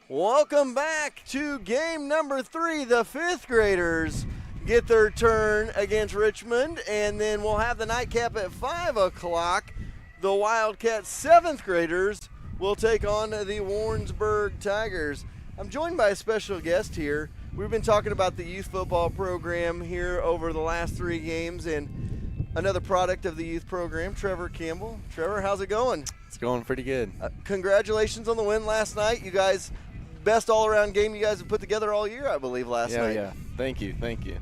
Welcome back to game number 3. The 5th graders get their turn against Richmond, and then we'll have the nightcap at 5 o'clock. The Wildcats 7th graders will take on the Warrensburg Tigers. I'm joined by a special guest here. We've been talking about the youth football program here over the last 3 games, and another product of the youth program, Trevor Campbell. Trevor, how's it going? It's going pretty good. Congratulations on the win last night. You guys, best all-around game you guys have put together all year, I believe, last night. Yeah. Thank you.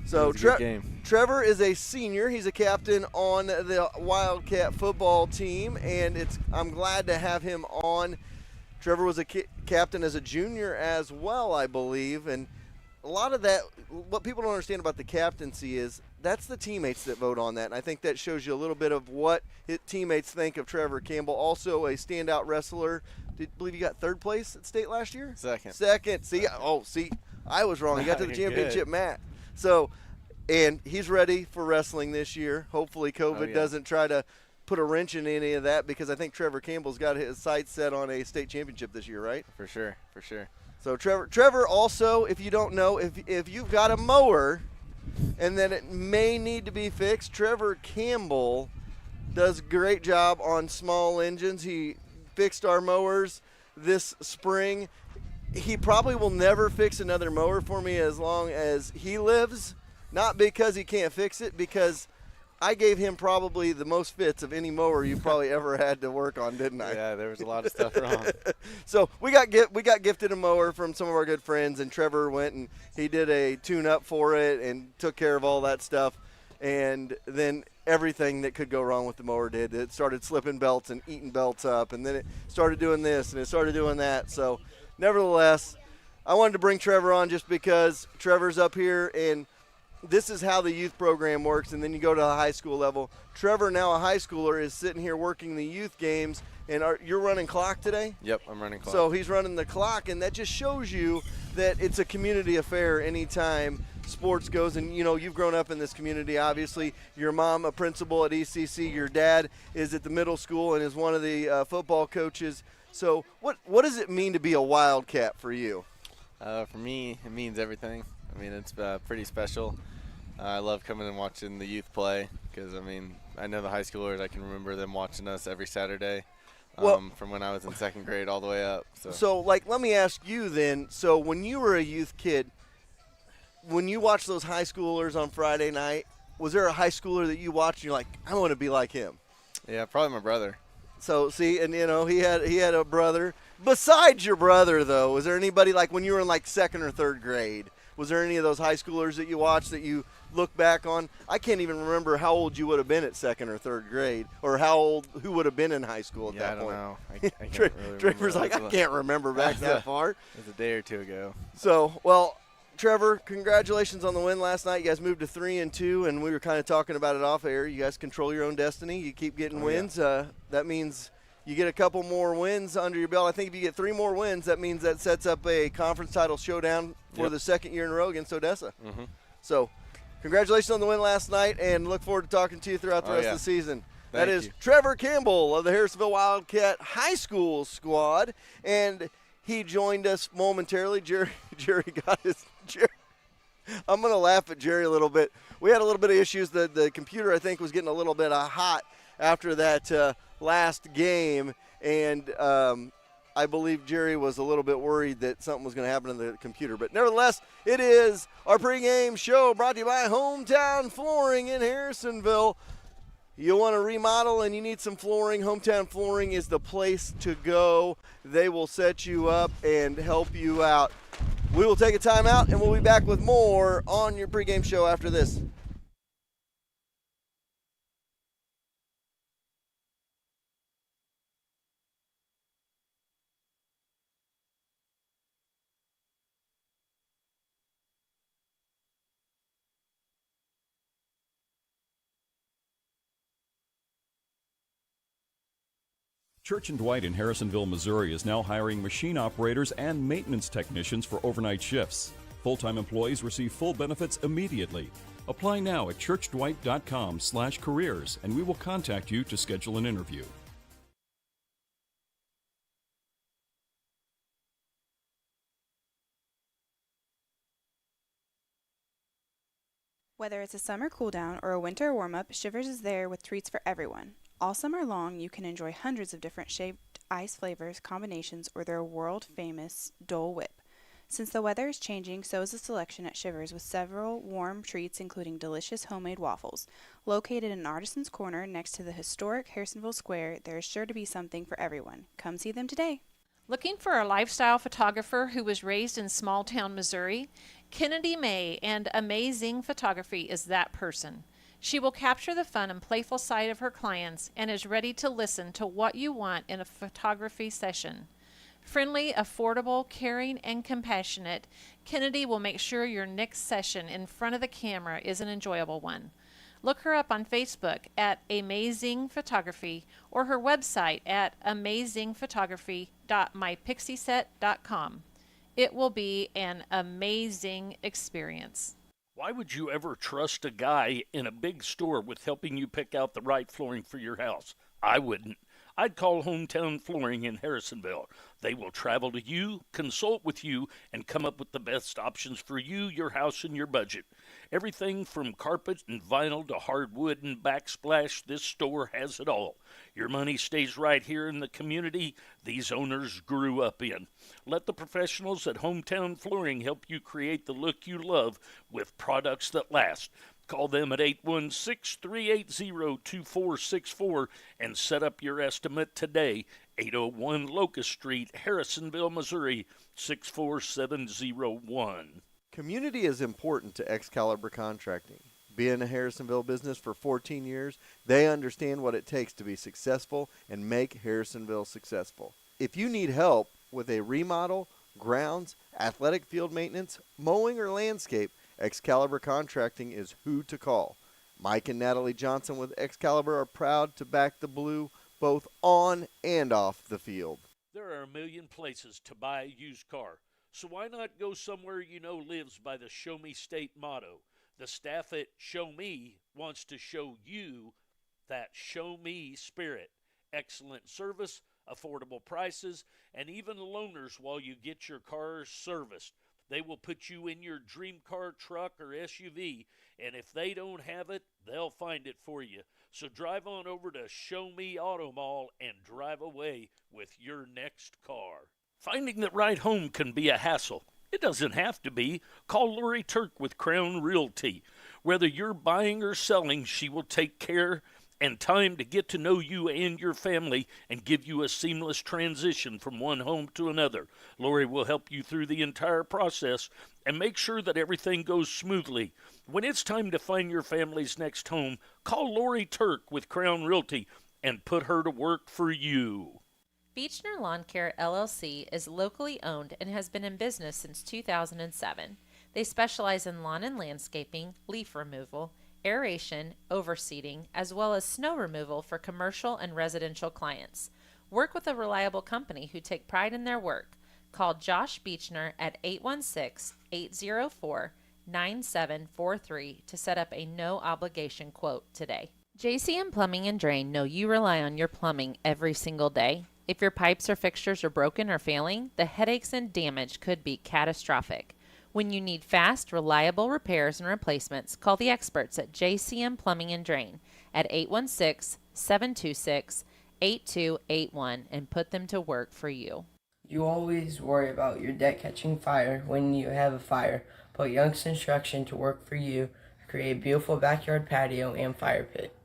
So it was a good game. Trevor is a senior. He's a captain on the Wildcat football team, and I'm glad to have him on. Trevor was a captain as a junior as well, I believe, and a lot of that, what people don't understand about the captaincy is that's the teammates that vote on that, and I think that shows you a little bit of what his teammates think of Trevor Campbell. Also a standout wrestler. Believe you got 3rd place at state last year? Second. See, I was wrong. He got to the championship mat. So, and he's ready for wrestling this year. Hopefully COVID doesn't try to put a wrench in any of that, because I think Trevor Campbell's got his sights set on a state championship this year, right? For sure. So Trevor also, if you don't know, if you've got a mower and then it may need to be fixed, Trevor Campbell does a great job on small engines. He fixed our mowers this spring. He probably will never fix another mower for me as long as he lives, not because he can't fix it, because I gave him probably the most fits of any mower you've probably ever had to work on, didn't I? Yeah, there was a lot of stuff wrong. So we got gifted a mower from some of our good friends, and Trevor went and he did a tune-up for it and took care of all that stuff. And then everything that could go wrong with the mower did. It started slipping belts and eating belts up, and then it started doing this and it started doing that. So nevertheless, I wanted to bring Trevor on just because Trevor's up here, and this is how the youth program works, and then you go to the high school level. Trevor, now a high schooler, is sitting here working the youth games, and you're running clock today? Yep, I'm running clock. So he's running the clock, and that just shows you that it's a community affair anytime sports goes. And, you've grown up in this community, obviously. Your mom, a principal at ECC. Your dad is at the middle school and is one of the football coaches. So what does it mean to be a Wildcat for you? For me, it means everything. I mean, it's pretty special. I love coming and watching the youth play because, I know the high schoolers. I can remember them watching us every Saturday from when I was in 2nd grade all the way up. So, let me ask you then. So, when you were a youth kid, when you watched those high schoolers on Friday night, was there a high schooler that you watched and you're like, I want to be like him? Yeah, probably my brother. So, see, and, he had a brother. Besides your brother, though, was there anybody, when you were in, 2nd or 3rd grade, was there any of those high schoolers that you watched that you look back on? I can't even remember how old you would have been at 2nd or 3rd grade, or who would have been in high school at that point. I don't know. I can't really Trevor's remember. I can't remember back that far. It was a day or two ago. So, well, Trevor, congratulations on the win last night. You guys moved to 3-2, and we were kind of talking about it off air. You guys control your own destiny. You keep getting wins. Yeah. That means you get a couple more wins under your belt. I think if you get 3 more wins, that means that sets up a conference title showdown for the 2nd year in a row against Odessa. Mm-hmm. So, congratulations on the win last night, and look forward to talking to you throughout the rest of the season. That is Trevor Campbell of the Harrisonville Wildcat High School squad, and he joined us momentarily. Jerry got his – I'm going to laugh at Jerry a little bit. We had a little bit of issues. The computer, I think, was getting a little bit hot after that last game, and I believe Jerry was a little bit worried that something was going to happen to the computer. But nevertheless, it is our pregame show brought to you by Hometown Flooring in Harrisonville. You want to remodel and you need some flooring, Hometown Flooring is the place to go. They will set you up and help you out. We will take a timeout, and we'll be back with more on your pregame show after this. Church & Dwight in Harrisonville, Missouri is now hiring machine operators and maintenance technicians for overnight shifts. Full-time employees receive full benefits immediately. Apply now at churchdwight.com/careers, and we will contact you to schedule an interview. Whether it's a summer cool down or a winter warm-up, Shivers is there with treats for everyone. All summer long, you can enjoy hundreds of different shaved ice flavors, combinations, or their world-famous Dole Whip. Since the weather is changing, so is the selection at Shivers with several warm treats including delicious homemade waffles. Located in Artisans Corner next to the historic Harrisonville Square, there is sure to be something for everyone. Come see them today. Looking for a lifestyle photographer who was raised in small-town Missouri? Kennedy May and Amazing Photography is that person. She will capture the fun and playful side of her clients and is ready to listen to what you want in a photography session. Friendly, affordable, caring, and compassionate, Kennedy will make sure your next session in front of the camera is an enjoyable one. Look her up on Facebook at Amazing Photography or her website at amazingphotography.mypixieset.com. It will be an amazing experience. Why would you ever trust a guy in a big store with helping you pick out the right flooring for your house? I wouldn't. I'd call Hometown Flooring in Harrisonville. They will travel to you, consult with you, and come up with the best options for you, your house, and your budget. Everything from carpet and vinyl to hardwood and backsplash, this store has it all. Your money stays right here in the community these owners grew up in. Let the professionals at Hometown Flooring help you create the look you love with products that last. Call them at 816-380-2464 and set up your estimate today. 801 Locust Street, Harrisonville, Missouri, 64701. Community is important to Excalibur Contracting. Being a Harrisonville business for 14 years, they understand what it takes to be successful and make Harrisonville successful. If you need help with a remodel, grounds, athletic field maintenance, mowing, or landscape, Excalibur Contracting is who to call. Mike and Natalie Johnson with Excalibur are proud to back the Blue both on and off the field. There are a million places to buy a used car, so why not go somewhere you know lives by the Show Me State motto? The staff at Show Me wants to show you that Show Me spirit. Excellent service, affordable prices, and even loaners while you get your car serviced. They will put you in your dream car, truck, or SUV, and if they don't have it, they'll find it for you. So drive on over to Show Me Auto Mall and drive away with your next car. Finding the right home can be a hassle. It doesn't have to be. Call Lori Turk with Crown Realty. Whether you're buying or selling, she will take care and time to get to know you and your family and give you a seamless transition from one home to another. Lori will help you through the entire process and make sure that everything goes smoothly. When it's time to find your family's next home, call Lori Turk with Crown Realty and put her to work for you. Beechner Lawn Care LLC is locally owned and has been in business since 2007. They specialize in lawn and landscaping, leaf removal, aeration, overseeding, as well as snow removal for commercial and residential clients. Work with a reliable company who take pride in their work. Call Josh Beechner at 816-804-9743 to set up a no-obligation quote today. JCM Plumbing and Drain know you rely on your plumbing every single day. If your pipes or fixtures are broken or failing, the headaches and damage could be catastrophic. When you need fast, reliable repairs and replacements, call the experts at JCM Plumbing and Drain at 816-726-8281 and put them to work for you. You always worry about your deck catching fire when you have a fire. Put Young's Construction to work for you to create a beautiful backyard patio and fire pit.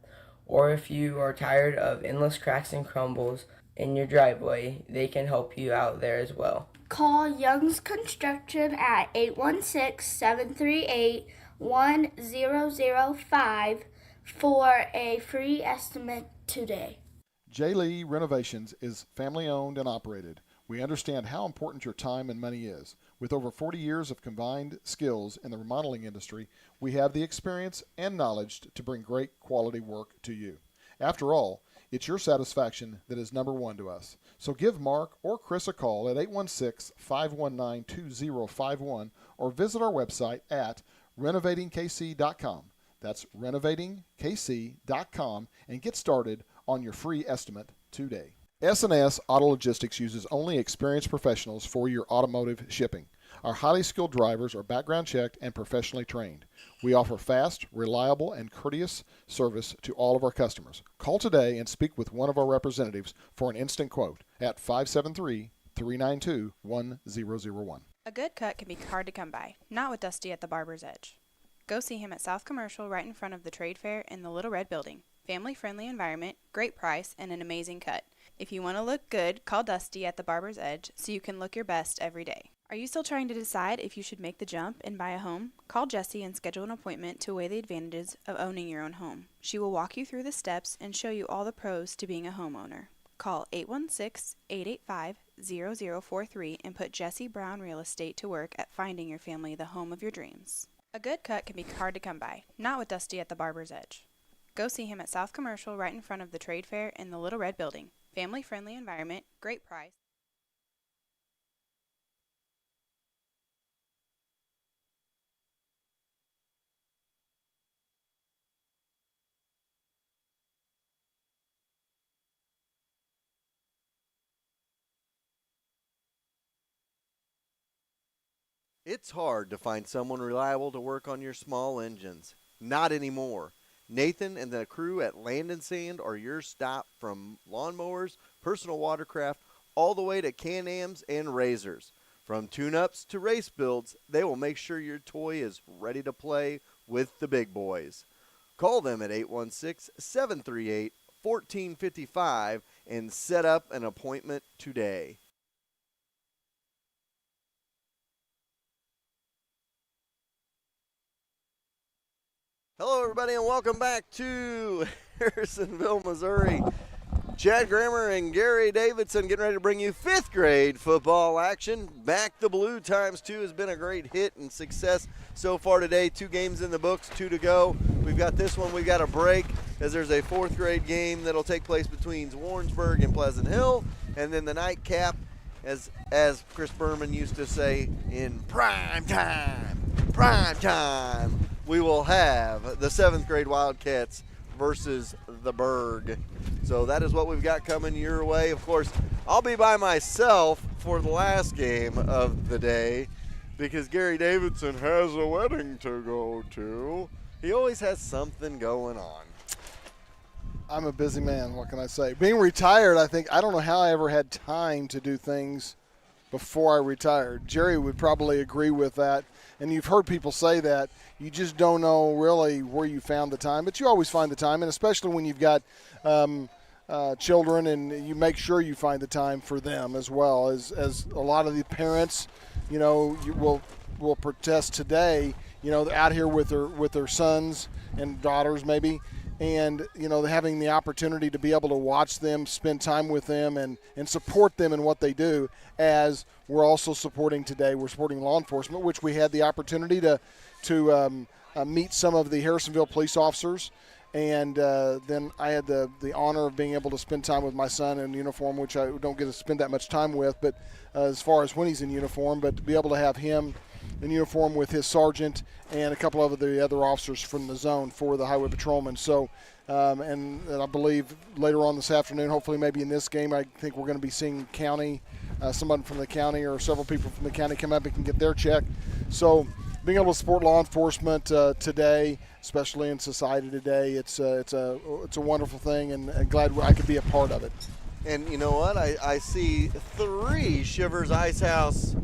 Or if you are tired of endless cracks and crumbles in your driveway, they can help you out there as well. Call Young's Construction at 816-738-1005 for a free estimate today. J. Lee Renovations is family owned and operated. We understand how important your time and money is. With over 40 years of combined skills in the remodeling industry, we have the experience and knowledge to bring great quality work to you. After all, it's your satisfaction that is number one to us. So give Mark or Chris a call at 816-519-2051 or visit our website at renovatingkc.com. That's renovatingkc.com and get started on your free estimate today. S&S Auto Logistics uses only experienced professionals for your automotive shipping. Our highly skilled drivers are background checked and professionally trained. We offer fast, reliable, and courteous service to all of our customers. Call today and speak with one of our representatives for an instant quote at 573-392-1001. A good cut can be hard to come by, not with Dusty at the Barber's Edge. Go see him at South Commercial right in front of the Trade Fair in the Little Red Building. Family-friendly environment, great price, and an amazing cut. If you want to look good, call Dusty at the Barber's Edge so you can look your best every day. Are you still trying to decide if you should make the jump and buy a home? Call Jessie and schedule an appointment to weigh the advantages of owning your own home. She will walk you through the steps and show you all the pros to being a homeowner. Call 816-885-0043 and put Jessie Brown Real Estate to work at finding your family the home of your dreams. A good cut can be hard to come by, not with Dusty at the Barber's Edge. Go see him at South Commercial right in front of the Trade Fair in the Little Red Building. Family-friendly environment, great price. It's hard to find someone reliable to work on your small engines. Not anymore. Nathan and the crew at Land and Sand are your stop from lawnmowers, personal watercraft, all the way to Can-Ams and Razors. From tune-ups to race builds, they will make sure your toy is ready to play with the big boys. Call them at 816-738-1455 and set up an appointment today. Hello, everybody, and welcome back to Harrisonville, Missouri. Chad Grammer and Gary Davidson getting ready to bring you 5th grade football action. Back the Blue times 2 has been a great hit and success so far today. 2 games in the books, 2 to go. We've got this one, we've got a break as there's a 4th grade game that'll take place between Warrensburg and Pleasant Hill. And then the nightcap, as Chris Berman used to say, in prime time, we will have the 7th grade Wildcats versus the Berg. So that is what we've got coming your way. Of course, I'll be by myself for the last game of the day because Gary Davidson has a wedding to go to. He always has something going on. I'm a busy man, what can I say? Being retired, I don't know how I ever had time to do things before I retired. Jerry would probably agree with that. And you've heard people say that. You just don't know really where you found the time, but you always find the time, and especially when you've got children, and you make sure you find the time for them as well. As a lot of the parents, you will protest today. They're out here with their sons and daughters maybe, and having the opportunity to be able to watch them, spend time with them, and support them in what they do. As we're also supporting today, we're supporting law enforcement, which we had the opportunity to meet some of the Harrisonville police officers, and then I had the honor of being able to spend time with my son in uniform, which I don't get to spend that much time with, but as far as when he's in uniform, but to be able to have him in uniform with his sergeant and a couple of the other officers from the zone for the highway patrolmen. So, and I believe later on this afternoon, hopefully maybe in this game, I think we're going to be seeing county, someone from the county or several people from the county come up and can get their check. So being able to support law enforcement today, especially in society today, it's a wonderful thing, and glad I could be a part of it. And you know what? I see 3 Shivers Ice House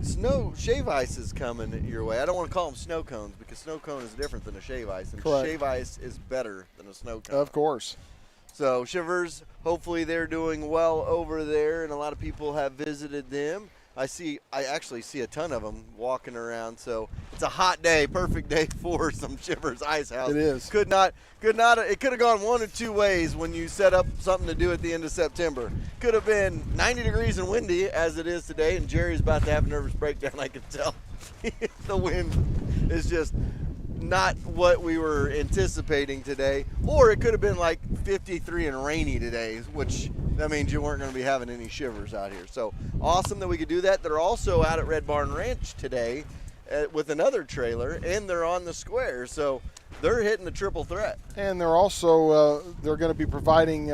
snow shave ices coming your way. I don't want to call them snow cones because snow cone is different than a shave ice, and correct. Shave ice is better than a snow cone. Of course. So Shivers, hopefully they're doing well over there, and a lot of people have visited them. I actually see a ton of them walking around, so it's a hot day, perfect day for some Shivers Ice House. It is. It could have gone one of 2 ways when you set up something to do at the end of September. Could have been 90 degrees and windy as it is today, and Jerry's about to have a nervous breakdown, I can tell. The wind is just not what we were anticipating today. Or it could have been like 53 and rainy today, which that means you weren't going to be having any shivers out here. So awesome that we could do that. They're also out at Red Barn Ranch today with another trailer, and they're on the square. So they're hitting the triple threat. And they're also they're going to be providing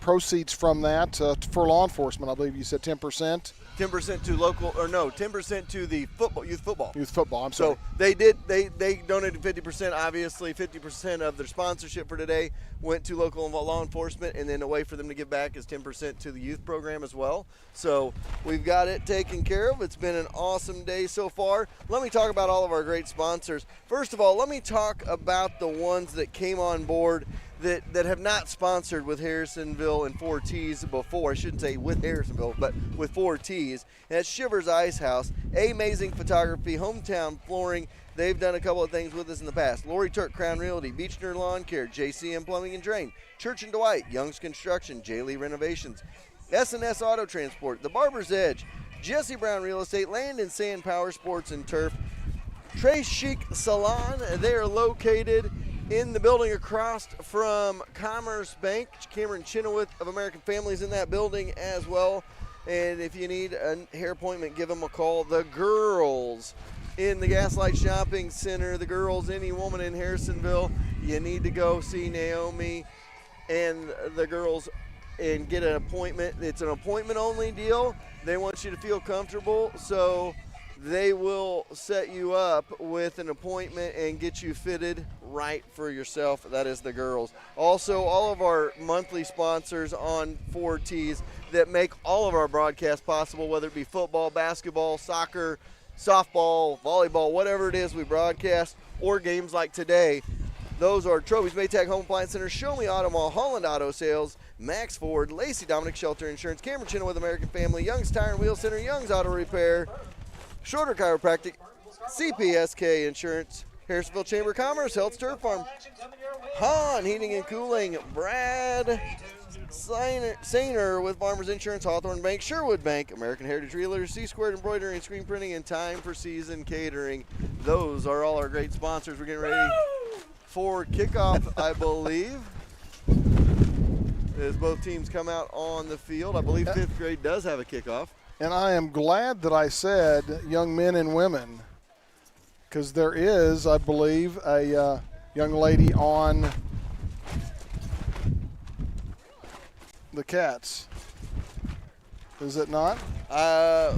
proceeds from that for law enforcement. I believe you said 10%. 10% to local, or no, 10% to the youth football. Youth football, I'm sorry. So they donated 50%, obviously. 50% of their sponsorship for today went to local law enforcement, and then a way for them to give back is 10% to the youth program as well. So we've got it taken care of. It's been an awesome day so far. Let me talk about all of our great sponsors. First of all, let me talk about the ones that came on board that have not sponsored with Harrisonville and 4Ts before. I shouldn't say with Harrisonville, but with 4Ts. And that's Shivers Ice House, Amazing Photography, Hometown Flooring. They've done a couple of things with us in the past. Lori Turk, Crown Realty, Beechner Lawn Care, JCM Plumbing and Drain, Church and Dwight, Young's Construction, J. Lee Renovations, S&S Auto Transport, The Barber's Edge, Jesse Brown Real Estate, Land and Sand Power Sports and Turf, Trace Chic Salon. They are located in the building across from Commerce Bank. Cameron Chenoweth of American Families in that building as well. And if you need a hair appointment, give them a call. The girls in the Gaslight Shopping Center, the girls, any woman in Harrisonville, you need to go see Naomi and the girls and get an appointment. It's an appointment-only deal. They want you to feel comfortable, so they will set you up with an appointment and get you fitted right for yourself. That is the girls. Also, all of our monthly sponsors on 4Ts that make all of our broadcasts possible, whether it be football, basketball, soccer, softball, volleyball, whatever it is we broadcast, or games like today. Those are Trophy's Maytag Home Appliance Center, Show Me Auto Mall, Holland Auto Sales, Max Ford, Lacey Dominic Shelter Insurance, Cameron Chenoweth American Family, Young's Tire and Wheel Center, Young's Auto Repair, Shorter Chiropractic, CPSK Insurance, Harrisonville Chamber of Commerce, Health Turf Farm, Han Heating and Cooling, Brad Sainer with Farmers Insurance, Hawthorne Bank, Sherwood Bank, American Heritage Realtors, C-Squared Embroidery and Screen Printing, and Time for Season Catering. Those are all our great sponsors. We're getting ready for kickoff, I believe, as both teams come out on the field. I believe 5th grade does have a kickoff. And I am glad that I said young men and women, because there is, I believe, a young lady on the Cats. Is it not? I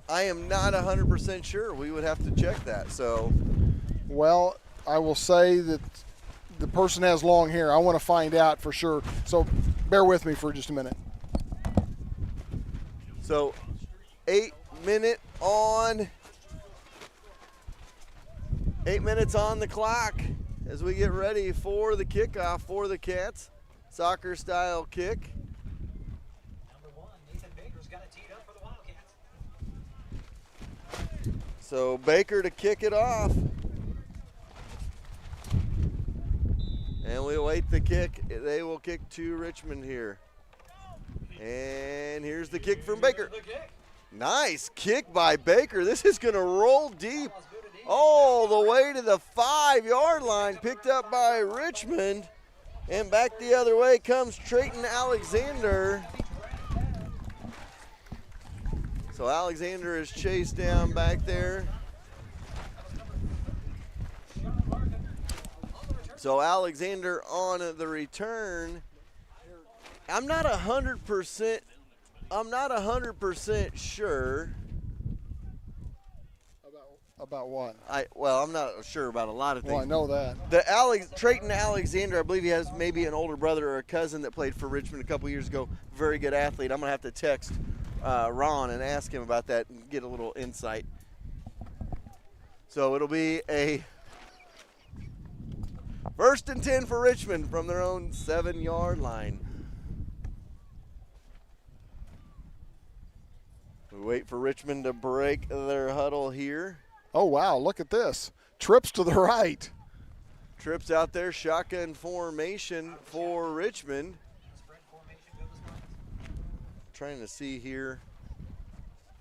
am not 100% sure. We would have to check that. So, well, I will say that the person has long hair. I want to find out for sure. So bear with me for just a minute. So 8 minutes on the clock as we get ready for the kickoff for the Cats. Soccer style kick. Number 1, Nathan Baker's got it teed up for the Wildcats. So Baker to kick it off. And we await the kick. They will kick to Richmond here. And here's the kick from Baker. Nice kick by Baker. This is going to roll deep all the way to the 5-yard line. Picked up by Richmond. And back the other way comes Trayton Alexander. So Alexander is chased down back there. So Alexander on the return. I'm not 100% sure. About what? I'm not sure about a lot of things. Well, I know that. Trayton Alexander, I believe he has maybe an older brother or a cousin that played for Richmond a couple years ago. Very good athlete. I'm going to have to text Ron and ask him about that and get a little insight. So it'll be a 1st and 10 for Richmond from their own 7-yard line. We wait for Richmond to break their huddle here. Oh, wow, look at this. Trips to the right. Trips out there, shotgun formation for Richmond. Trying to see here.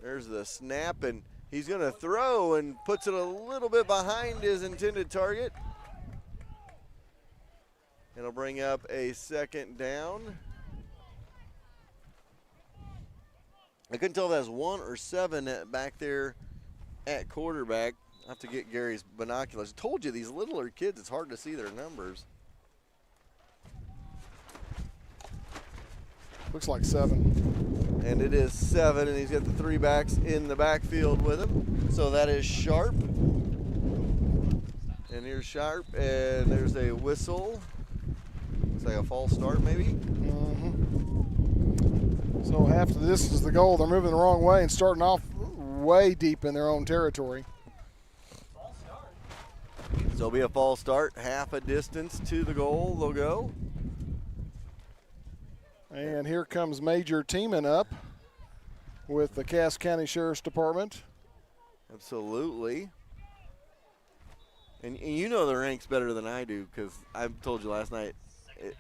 There's the snap, and he's going to throw and puts it a little bit behind his intended target. It'll bring up a 2nd down. I couldn't tell if that was 1 or 7 back there at quarterback. I have to get Gary's binoculars. I told you, these littler kids, it's hard to see their numbers. Looks like 7. And it is 7, and he's got the 3 backs in the backfield with him. So that is Sharp. And here's Sharp, and there's a whistle. Looks like a false start, maybe. Mm-hmm. So half of this is the goal. They're moving the wrong way and starting off way deep in their own territory. So it'll be a false start. Half a distance to the goal they'll go. And here comes Major teaming up with the Cass County Sheriff's Department. Absolutely. And you know the ranks better than I do because I told you last night.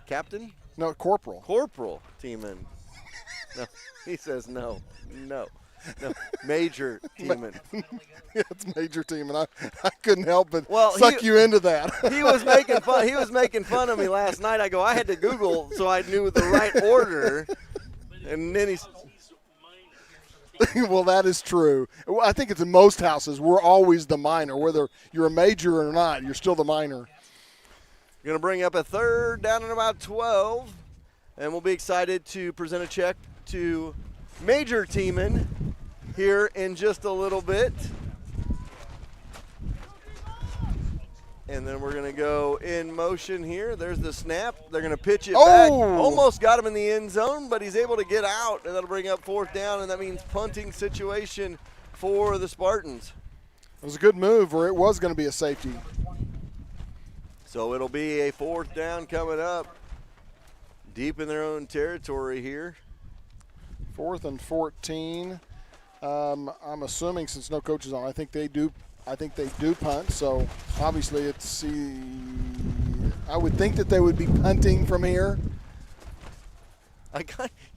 Captain? No, Corporal. Corporal teaming. No, he says no. Major teaming. Yeah, it's Major teaming. I couldn't help but suck you into that. He was making fun. He was making fun of me last night. I go, I had to Google so I knew the right order, and then he's. Well, that is true. I think it's in most houses. We're always the minor, whether you're a major or not. You're still the minor. Going to bring up a 3rd down and about 12, and we'll be excited to present a check to Major Teeman here in just a little bit. And then we're going to go in motion here. There's the snap. They're going to pitch it back. Almost got him in the end zone, but he's able to get out, and that'll bring up 4th down, and that means punting situation for the Spartans. It was a good move, or it was going to be a safety. So it'll be a 4th down coming up, deep in their own territory here. 4th and 14. I'm assuming since no coach is on, I think they do punt. So obviously I would think that they would be punting from here.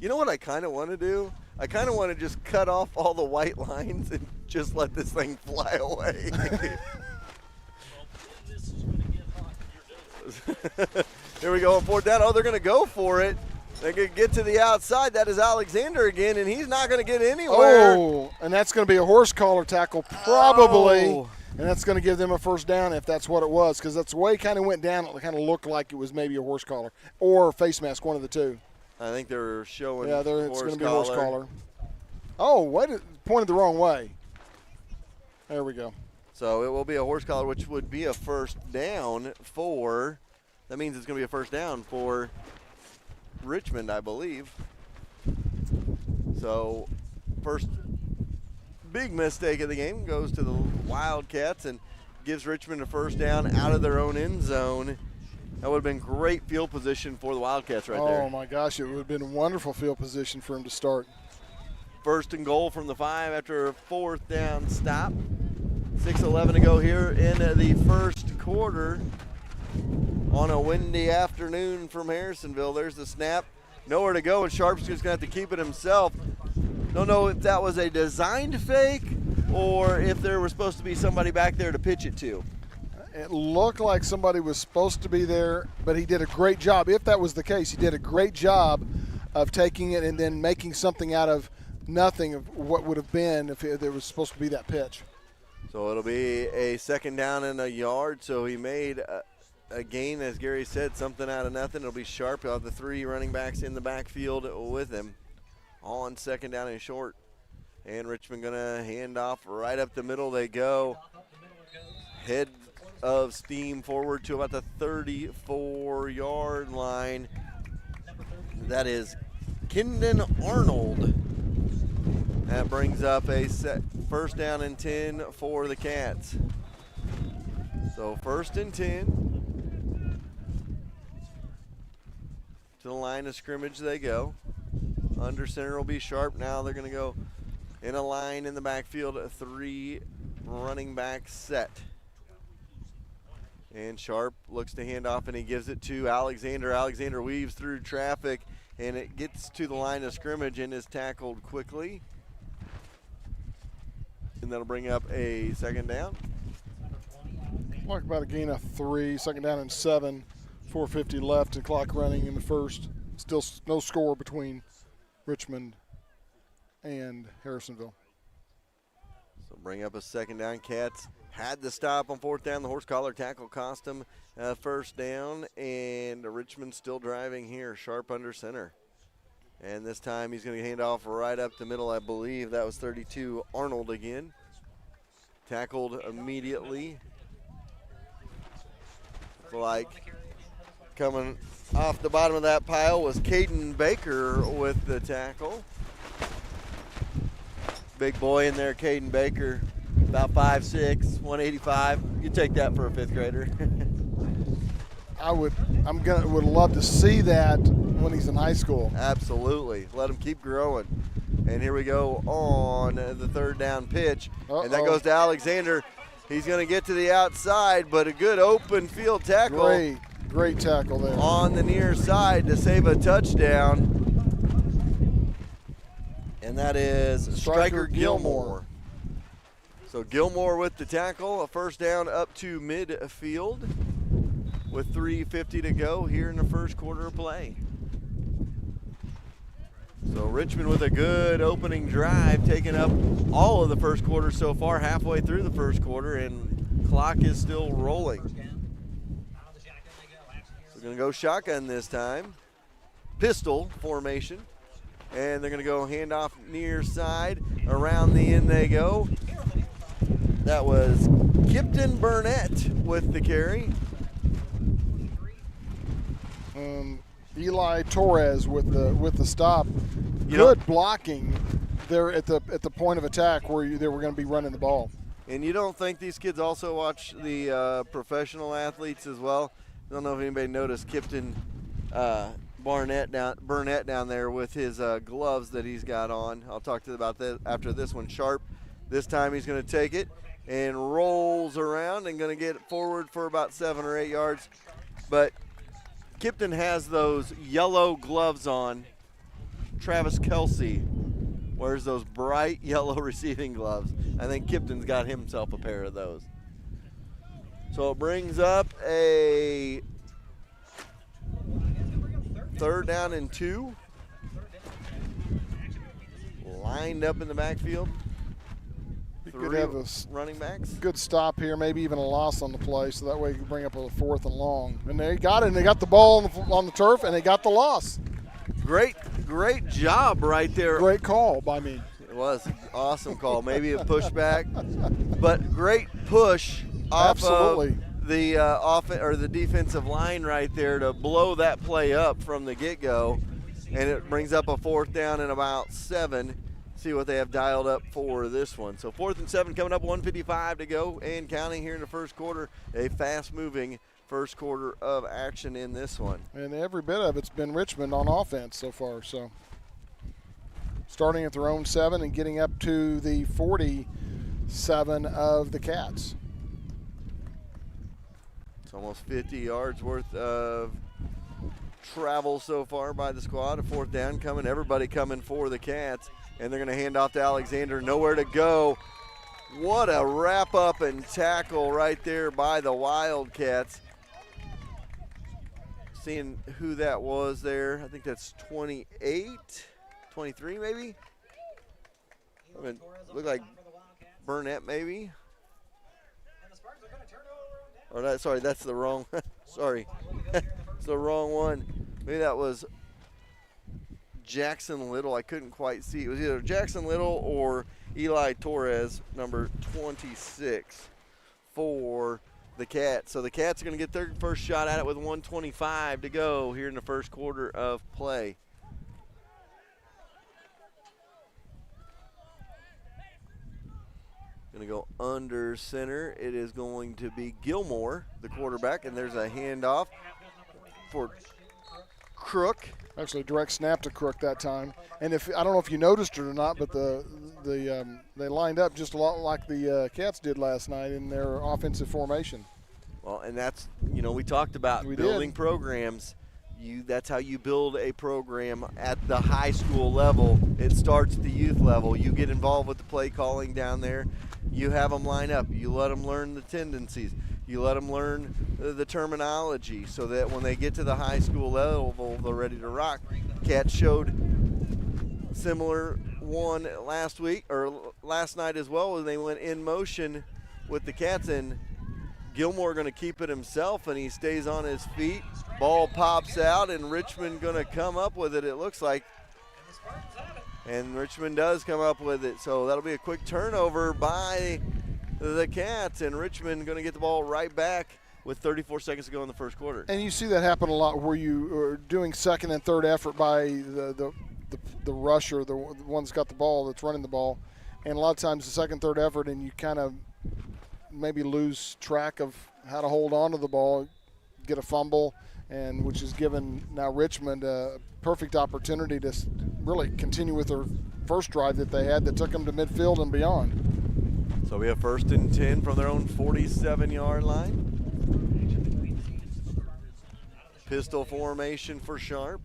You know what I kind of want to do? I kind of want to just cut off all the white lines and just let this thing fly away. Here we go on 4th down. Oh, they're going to go for it. They're going to get to the outside. That is Alexander again, and he's not going to get anywhere. Oh, and that's going to be a horse collar tackle probably. Oh. And that's going to give them a 1st down if that's what it was, because that's the way it kind of went down. It kind of looked like it was maybe a horse collar or face mask, one of the two. I think they're showing it's going to be a horse collar. Oh, pointed the wrong way. There we go. So it will be a horse collar, which would be a 1st down for – that means it's going to be a 1st down for Richmond, I believe. So first big mistake of the game goes to the Wildcats and gives Richmond a 1st down out of their own end zone. That would have been great field position for the Wildcats there. Oh, my gosh, it would have been a wonderful field position for him to start. 1st and goal from the 5 after a 4th down stop. 6:11 to go here in the 1st quarter on a windy afternoon from Harrisonville. There's the snap. Nowhere to go, and Sharp's just going to have to keep it himself. Don't know if that was a designed fake or if there was supposed to be somebody back there to pitch it to. It looked like somebody was supposed to be there, but he did a great job. If that was the case, he did a great job of taking it and then making something out of nothing of what would have been if there was supposed to be that pitch. So it'll be a 2nd down and a yard. So he made a gain, as Gary said, something out of nothing. It'll be Sharp. He'll have the 3 running backs in the backfield with him. All on 2nd down and short. And Richmond going to hand off right up the middle they go. Head of steam forward to about the 34-yard line. That is Kendon Arnold. That brings up a 1st down and 10 for the Cats. So 1st and 10. To the line of scrimmage they go. Under center will be Sharp. Now they're going to go in a line in the backfield, a 3 running back set. And Sharp looks to hand off, and he gives it to Alexander. Alexander weaves through traffic, and it gets to the line of scrimmage and is tackled quickly. And that'll bring up a 2nd down. Like about a gain of 3, 2nd down and 7, 4:50 left and clock running in the 1st. Still no score between Richmond and Harrisonville. So bring up a 2nd down. Cats had the stop on 4th down. The horse collar tackle cost them 1st down, and Richmond still driving here. Sharp under center. And this time he's going to hand off right up the middle, I believe. That was 32 Arnold again. Tackled immediately. Like coming off the bottom of that pile was Caden Baker with the tackle. Big boy in there, Caden Baker, about 5'6", 185. You take that for a fifth grader. would love to see that when he's in high school. Absolutely. Let him keep growing. And here we go on the third down pitch. And that goes to Alexander. He's going to get to the outside, but a good open field tackle. Great tackle there. On the near side to save a touchdown. And that is Striker Gilmore. So Gilmore with the tackle, a first down up to midfield with 3:50 to go here in the first quarter of play. So Richmond with a good opening drive, taking up all of the first quarter so far, halfway through the first quarter, and clock is still rolling. So we're going to go shotgun this time. Pistol formation. And they're going to go handoff near side. Around the end they go. That was Kipton Burnett with the carry. Eli Torres with the stop. Good blocking there at the point of attack where they were going to be running the ball. And you don't think these kids also watch the professional athletes as well? I don't know if anybody noticed Kipton Burnett down there with his gloves that he's got on. I'll talk to you about that after this one. Sharp. This time he's going to take it and rolls around and going to get it forward for about 7 or 8 yards. But Kipton has those yellow gloves on. Travis Kelsey wears those bright yellow receiving gloves. I think Kipton's got himself a pair of those. So it brings up a 3rd down and 2. Lined up in the backfield. Could have a running backs. Good stop here, maybe even a loss on the play, so that way you can bring up a 4th and long. And they got it, and they got the ball on the turf, and they got the loss. Great job right there. Great call by me. It was awesome call. Maybe a pushback, but great push off of the the defensive line right there to blow that play up from the get-go, and it brings up a 4th down and about 7. See what they have dialed up for this one. So 4th and 7 coming up, 1:55 to go and counting here in the first quarter. A fast-moving first quarter of action in this one. And every bit of it's been Richmond on offense so far. So starting at their own 7 and getting up to the 47 of the Cats. It's almost 50 yards worth of travel so far by the squad. A 4th down coming. Everybody coming for the Cats. And they're going to hand off to Alexander. Nowhere to go. What a wrap-up and tackle right there by the Wildcats. Seeing who that was there. I think that's 28, 23 maybe. I mean, look like Burnett maybe. Or that, sorry, that's the wrong. Sorry, it's the wrong one. Maybe that was Jackson Little. I couldn't quite see. It was either Jackson Little or Eli Torres, number 26 for the Cats. So the Cats are going to get their first shot at it with 1:25 to go here in the first quarter of play. Going to go under center. It is going to be Gilmore, the quarterback, and there's a handoff for Crook. Actually, direct snap to Crook that time. And if I don't know if you noticed it or not, but they lined up just a lot like the Cats did last night in their offensive formation. Well, and that's, we talked about building programs. That's how you build a program at the high school level. It starts at the youth level. You get involved with the play calling down there. You have them line up. You let them learn the tendencies. You let them learn the terminology so that when they get to the high school level, they're ready to rock. Cats showed similar one last night as well when they went in motion with the Cats, and Gilmore going to keep it himself, and he stays on his feet. Ball pops out, and Richmond going to come up with it, it looks like. And Richmond does come up with it. So that'll be a quick turnover by the Cats. And Richmond going to get the ball right back with 34 seconds to go in the first quarter. And you see that happen a lot where you are doing second and third effort by the rusher, the one that's got the ball, that's running the ball. And a lot of times the second, third effort, and you kind of maybe lose track of how to hold on to the ball, get a fumble, and which has given now Richmond a perfect opportunity to really continue with their first drive that they had that took them to midfield and beyond. So we have 1st and 10 from their own 47-yard line. Pistol formation for Sharp.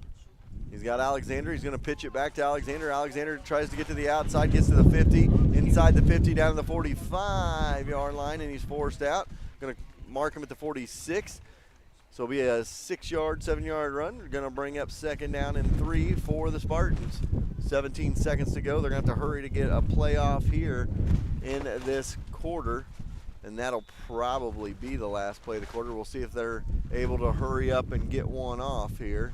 He's got Alexander. He's going to pitch it back to Alexander. Alexander tries to get to the outside, gets to the 50, inside the 50, down to the 45-yard line, and he's forced out. Going to mark him at the 46. So it'll be a 6-yard, 7-yard run. We're going to bring up 2nd down and 3 for the Spartans. 17 seconds to go. They're going to have to hurry to get a playoff here in this quarter. And that'll probably be the last play of the quarter. We'll see if they're able to hurry up and get one off here.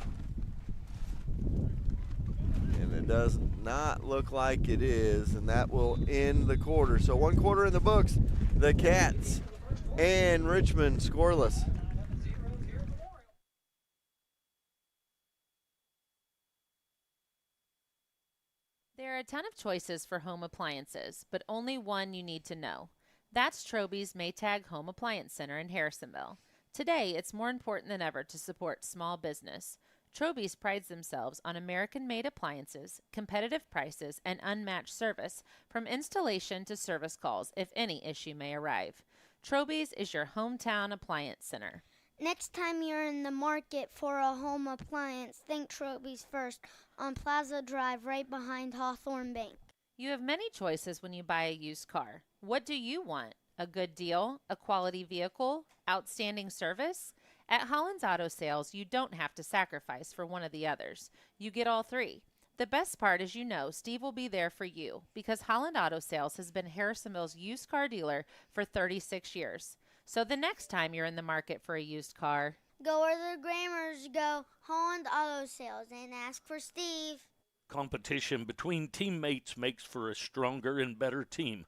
And it does not look like it is, and that will end the quarter. So 1 quarter in the books. The Cats and Richmond scoreless. There are a ton of choices for home appliances, but only one you need to know. That's Troby's Maytag Home Appliance Center in Harrisonville. Today, it's more important than ever to support small business. Troby's prides themselves on American-made appliances, competitive prices, and unmatched service, from installation to service calls if any issue may arrive. Troby's is your hometown appliance center. Next time you're in the market for a home appliance, think Troby's first on Plaza Drive right behind Hawthorne Bank. You have many choices when you buy a used car. What do you want? A good deal? A quality vehicle? Outstanding service? At Holland's Auto Sales, you don't have to sacrifice for one of the others. You get all three. The best part is Steve will be there for you because Holland Auto Sales has been Harrisonville's used car dealer for 36 years. So the next time you're in the market for a used car, go where the Grammars go, Holland Auto Sales, and ask for Steve. Competition between teammates makes for a stronger and better team.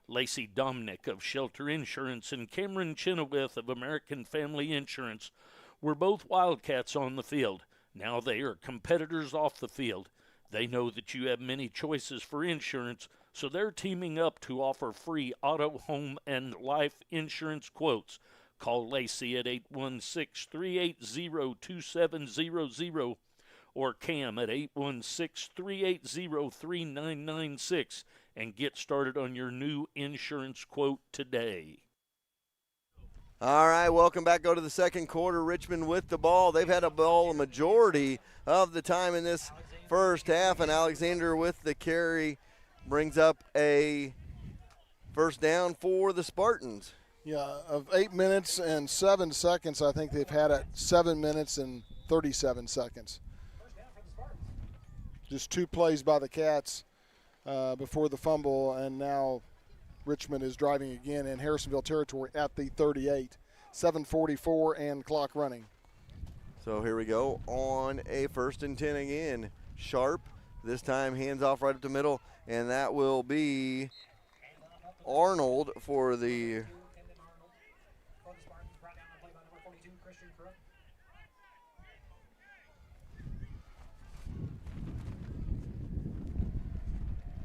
Lacey Domnick of Shelter Insurance and Cameron Chenoweth of American Family Insurance were both Wildcats on the field. Now they are competitors off the field. They know that you have many choices for insurance, so they're teaming up to offer free auto, home, and life insurance quotes. Call Lacey at 816-380-2700 or Cam at 816-380-3996 and get started on your new insurance quote today. All right, welcome back. Go to the second quarter. Richmond with the ball. They've had a ball a majority of the time in this first half, and Alexander with the carry brings up a first down for the Spartans. Yeah, of 8 minutes and 7 seconds, I think they've had it 7 minutes and 37 seconds. Just 2 plays by the Cats before the fumble, and now Richmond is driving again in Harrisonville territory at the 38. 7:44 and clock running. So here we go on a 1st and 10 again. Sharp, this time hands off right up the middle, and that will be Arnold for the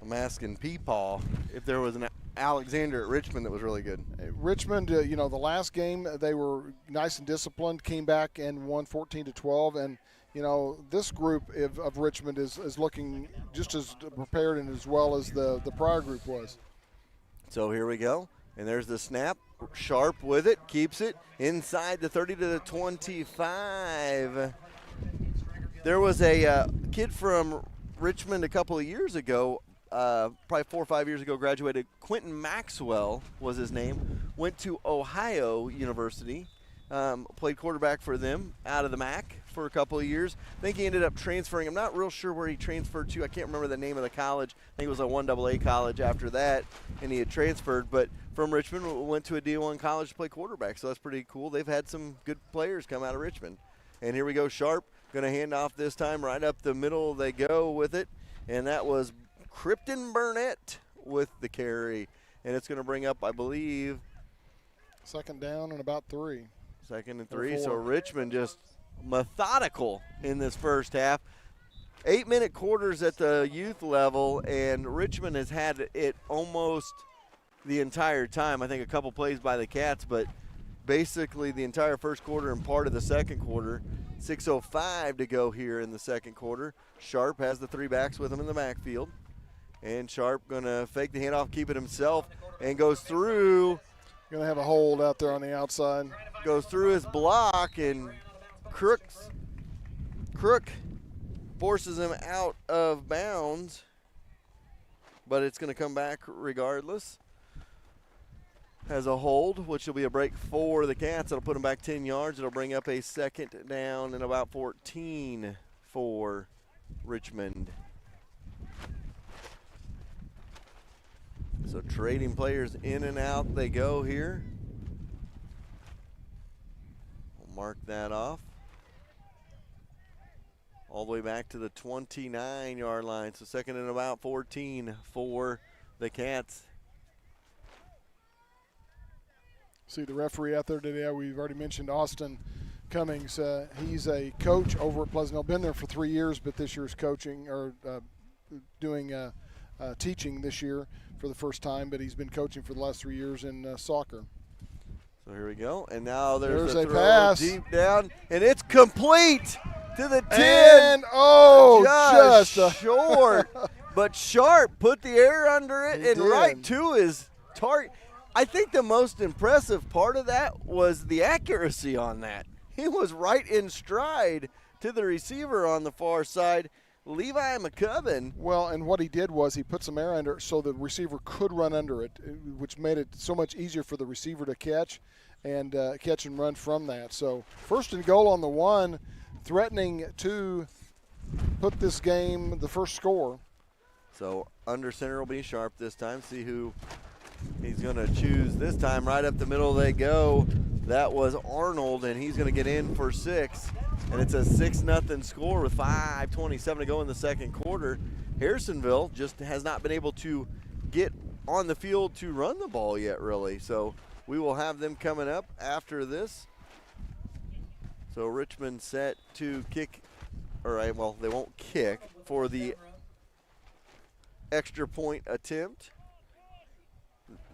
I'm asking Peepaw if there was an Alexander at Richmond that was really good. Richmond, the last game they were nice and disciplined, came back and won 14-12, and this group of Richmond is looking just as prepared and as well as the prior group was. So here we go, and there's the snap. Sharp with it, keeps it inside the 30 to the 25. There was a kid from Richmond a couple of years ago, probably 4 or 5 years ago, graduated. Quentin Maxwell was his name. Went to Ohio University, played quarterback for them out of the MAC for a couple of years. I think he ended up transferring. I'm not real sure where he transferred to. I can't remember the name of the college. I think it was a 1AA college after that, and he had transferred. But from Richmond, went to a D1 college to play quarterback, so that's pretty cool. They've had some good players come out of Richmond. And here we go, Sharp. Going to hand off this time right up the middle. They go with it. and that was Krypton Burnett with the carry. And it's going to bring up, I believe, second down and about 3. Second and 3. So Richmond just methodical in this first half. 8-minute quarters at the youth level, and Richmond has had it almost the entire time. I think a couple plays by the Cats, but basically the entire first quarter and part of the second quarter. 6:05 to go here in the second quarter. Sharp has the 3 backs with him in the backfield. And Sharp going to fake the handoff, keep it himself, and goes through. Going to have a hold out there on the outside. Goes through his block, and Crook forces him out of bounds. But it's going to come back regardless. Has a hold, which will be a break for the Cats. It'll put them back 10 yards. It'll bring up a second down and about 14 for Richmond. So trading players in and out they go here. We'll mark that off. All the way back to the 29-yard line. So second and about 14 for the Cats. See the referee out there today. We've already mentioned Austin Cummings. He's a coach over at Pleasantville. Been there for 3 years, but this year's coaching or doing teaching this year for the first time. But he's been coaching for the last 3 years in soccer. So here we go, and now there's a throw pass deep down, and it's complete to the 10. And just short, but Sharp put the air under it and right to his target. I think the most impressive part of that was the accuracy on that. He was right in stride to the receiver on the far side, Levi McCubbin. Well, and what he did was he put some air under it so the receiver could run under it, which made it so much easier for the receiver to catch and run from that. So first and goal on the 1, threatening to put this game the first score. So under center will be Sharp this time. See who he's going to choose this time. Right up the middle they go. That was Arnold, and he's going to get in for 6. And it's a 6-0 score with 5:27 to go in the second quarter. Harrisonville just has not been able to get on the field to run the ball yet, really. So we will have them coming up after this. So Richmond set to kick. All right, well, they won't kick for the extra point attempt.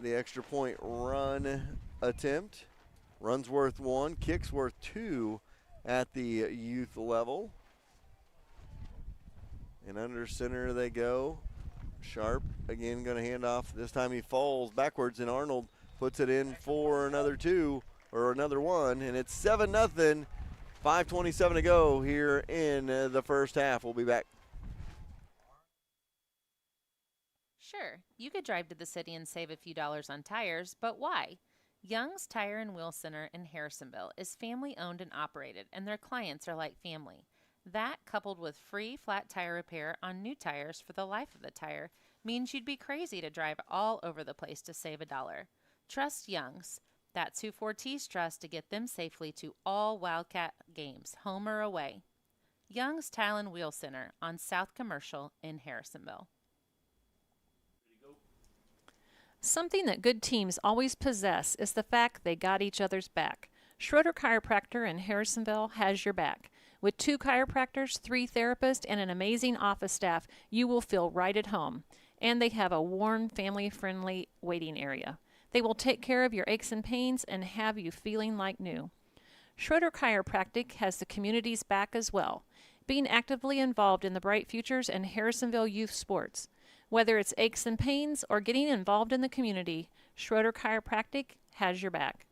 The extra point run attempt. Run's worth 1, kick's worth 2 at the youth level. And under center they go. Sharp again going to hand off. This time he falls backwards, and Arnold puts it in for another 2 or another 1, and it's 7-0. 5:27 to go here in the first half. We'll be back. Sure, you could drive to the city and save a few dollars on tires, but why? Young's Tire and Wheel Center in Harrisonville is family owned and operated, and their clients are like family. That, coupled with free flat tire repair on new tires for the life of the tire, means you'd be crazy to drive all over the place to save $1. Trust Young's. That's who Fortis trusts to get them safely to all Wildcat games, home or away. Young's Tire and Wheel Center on South Commercial in Harrisonville. Something that good teams always possess is the fact they got each other's back. Schroeder Chiropractor in Harrisonville has your back. With 2 chiropractors, 3 therapists, and an amazing office staff, you will feel right at home. And they have a warm, family-friendly waiting area. They will take care of your aches and pains and have you feeling like new. Schroeder Chiropractic has the community's back as well, being actively involved in the bright futures and Harrisonville youth sports. Whether it's aches and pains or getting involved in the community, Schroeder Chiropractic has your back.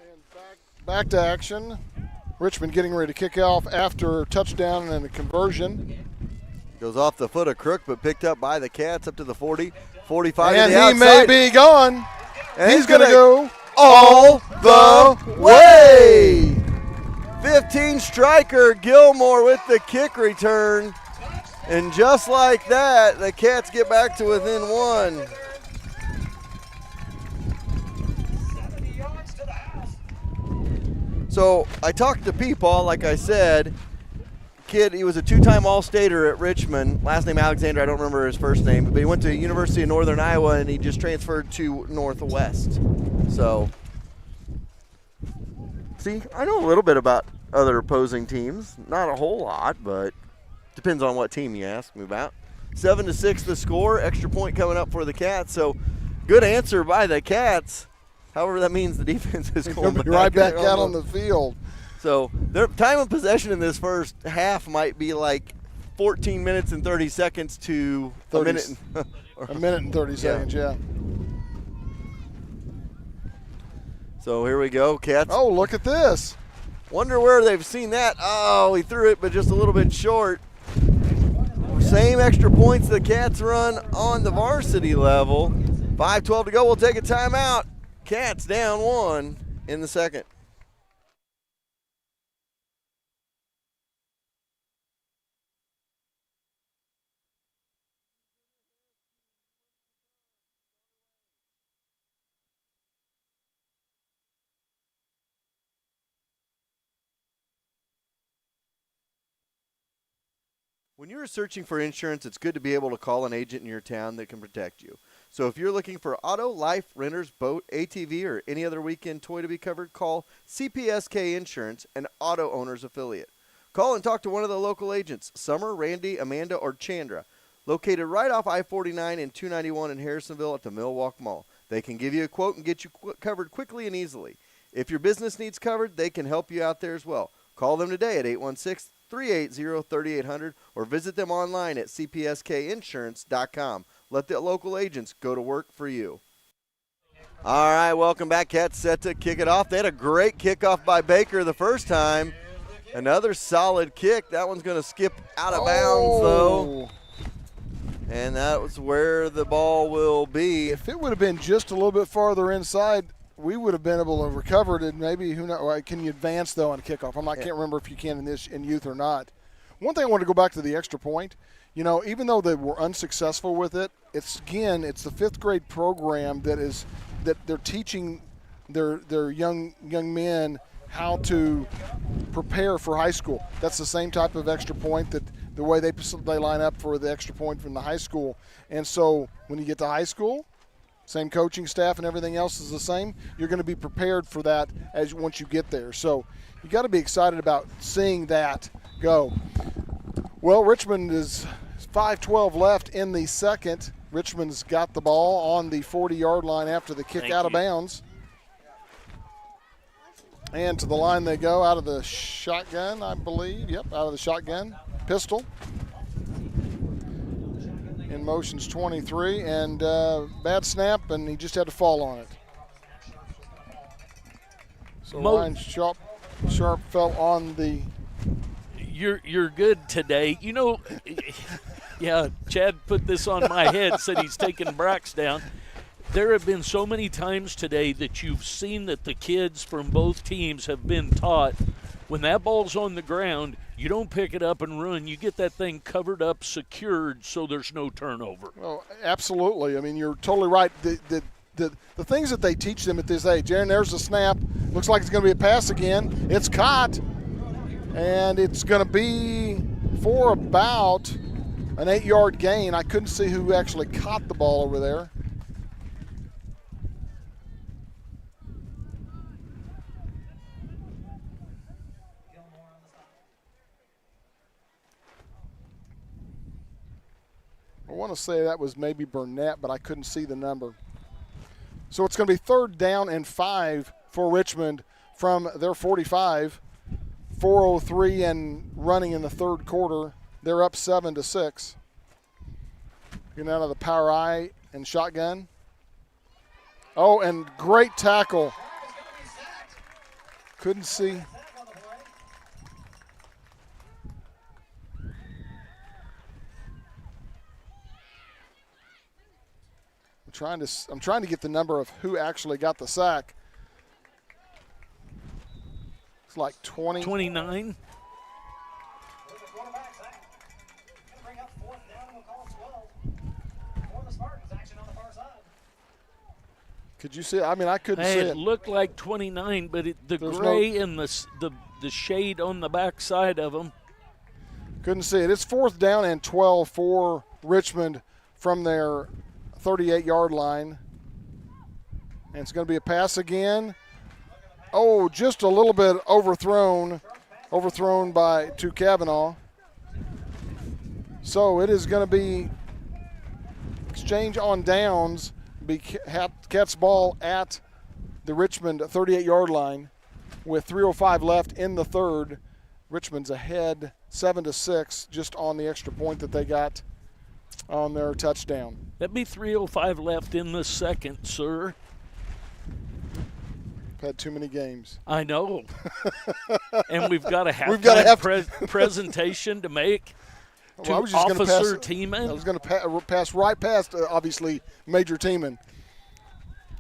And back to action. Richmond getting ready to kick off after touchdown and a conversion. Goes off the foot of Crook, but picked up by the Cats up to the 40, 45 and to the he outside. may be gone. And he's going to go all the way. 15 striker Gilmore with the kick return. And just like that, the Cats get back to within 1. So I talked to Peepaw, like I said. kid, he was a two-time All-Stater at Richmond. Last name Alexander, I don't remember his first name, but he went to University of Northern Iowa, and he just transferred to Northwest. So, see, I know a little bit about other opposing teams. Not a whole lot, but depends on what team you ask me about. 7-6 the score, extra point coming up for the Cats. So, good answer by the Cats. However, that means the defense is going right back out on the field. So their time of possession in this first half might be like 14 minutes and 30 seconds to 30, a minute. A minute and 30 seconds, yeah. So here we go, Cats. Oh, look at this. Wonder where they've seen that. Oh, he threw it, but just a little bit short. Same extra points the Cats run on the varsity level. 5:12 to go. We'll take a timeout. Cats down 1 in the second. When you're searching for insurance, it's good to be able to call an agent in your town that can protect you. So if you're looking for auto, life, renters, boat, ATV, or any other weekend toy to be covered, call CPSK Insurance, an auto owner's affiliate. Call and talk to one of the local agents, Summer, Randy, Amanda, or Chandra, located right off I-49 and 291 in Harrisonville at the Millwalk Mall. They can give you a quote and get you covered quickly and easily. If your business needs covered, they can help you out there as well. Call them today at 816-380-3800 or visit them online at cpskinsurance.com. Let the local agents go to work for you. All right, welcome back. Cats set to kick it off. They had a great kickoff by Baker the first time. Another solid kick. That one's going to skip out of bounds, though. And that was where the ball will be. If it would have been just a little bit farther inside, we would have been able to recover it, and maybe, who knows, can you advance, though, on a kickoff? Can't remember if you can in youth or not. One thing I want to go back to the extra point. You know, even though they were unsuccessful with it, it's the fifth grade program that they're teaching their young men how to prepare for high school. That's the same type of extra point that the way they line up for the extra point from the high school. And so when you get to high school, same coaching staff and everything else is the same. You're going to be prepared for that once you get there. So you got to be excited about seeing that go. Well, Richmond is 5:12 left in the second. Richmond's got the ball on the 40-yard line after the kick out of bounds. And to the line they go out of the shotgun, I believe. Yep, out of the shotgun. Pistol. In motion's 23, and bad snap, and he just had to fall on it. So Ryan Sharp fell on the. You're good today. You know, yeah, Chad put this on my head, said he's taking Brax down. There have been so many times today that you've seen that the kids from both teams have been taught when that ball's on the ground, you don't pick it up and run. You get that thing covered up, secured, so there's no turnover. Well, absolutely. I mean, you're totally right. The things that they teach them at this age, Aaron, there's the snap. Looks like it's going to be a pass again. It's caught, and it's going to be for about an 8-yard gain. I couldn't see who actually caught the ball over there. I want to say that was maybe Burnett, but I couldn't see the number. So it's going to be 3rd down and 5 for Richmond from their 45. 4:03 and running in the third quarter. They're up 7-6. Getting out of the power eye and shotgun. Oh, and great tackle. Couldn't see. I'm trying to get the number of who actually got the sack. It's like 20. 29. Could you see it? I mean, I couldn't see it. It looked like 29, but the gray and the shade on the back side of them. Couldn't see it. It's 4th down and 12 for Richmond from their 38-yard line. And it's going to be a pass again. Oh, just a little bit overthrown to Kavanaugh. So it is going to be exchange on downs. Cats ball at the Richmond 38-yard line with 3:05 left in the third. Richmond's ahead 7-6 just on the extra point that they got on their touchdown. That'd be 3:05 left in the second, sir. Had too many games. I know. And we've got a halftime presentation to make to Officer Teeman. I was going to pass right past, obviously, Major Teeman.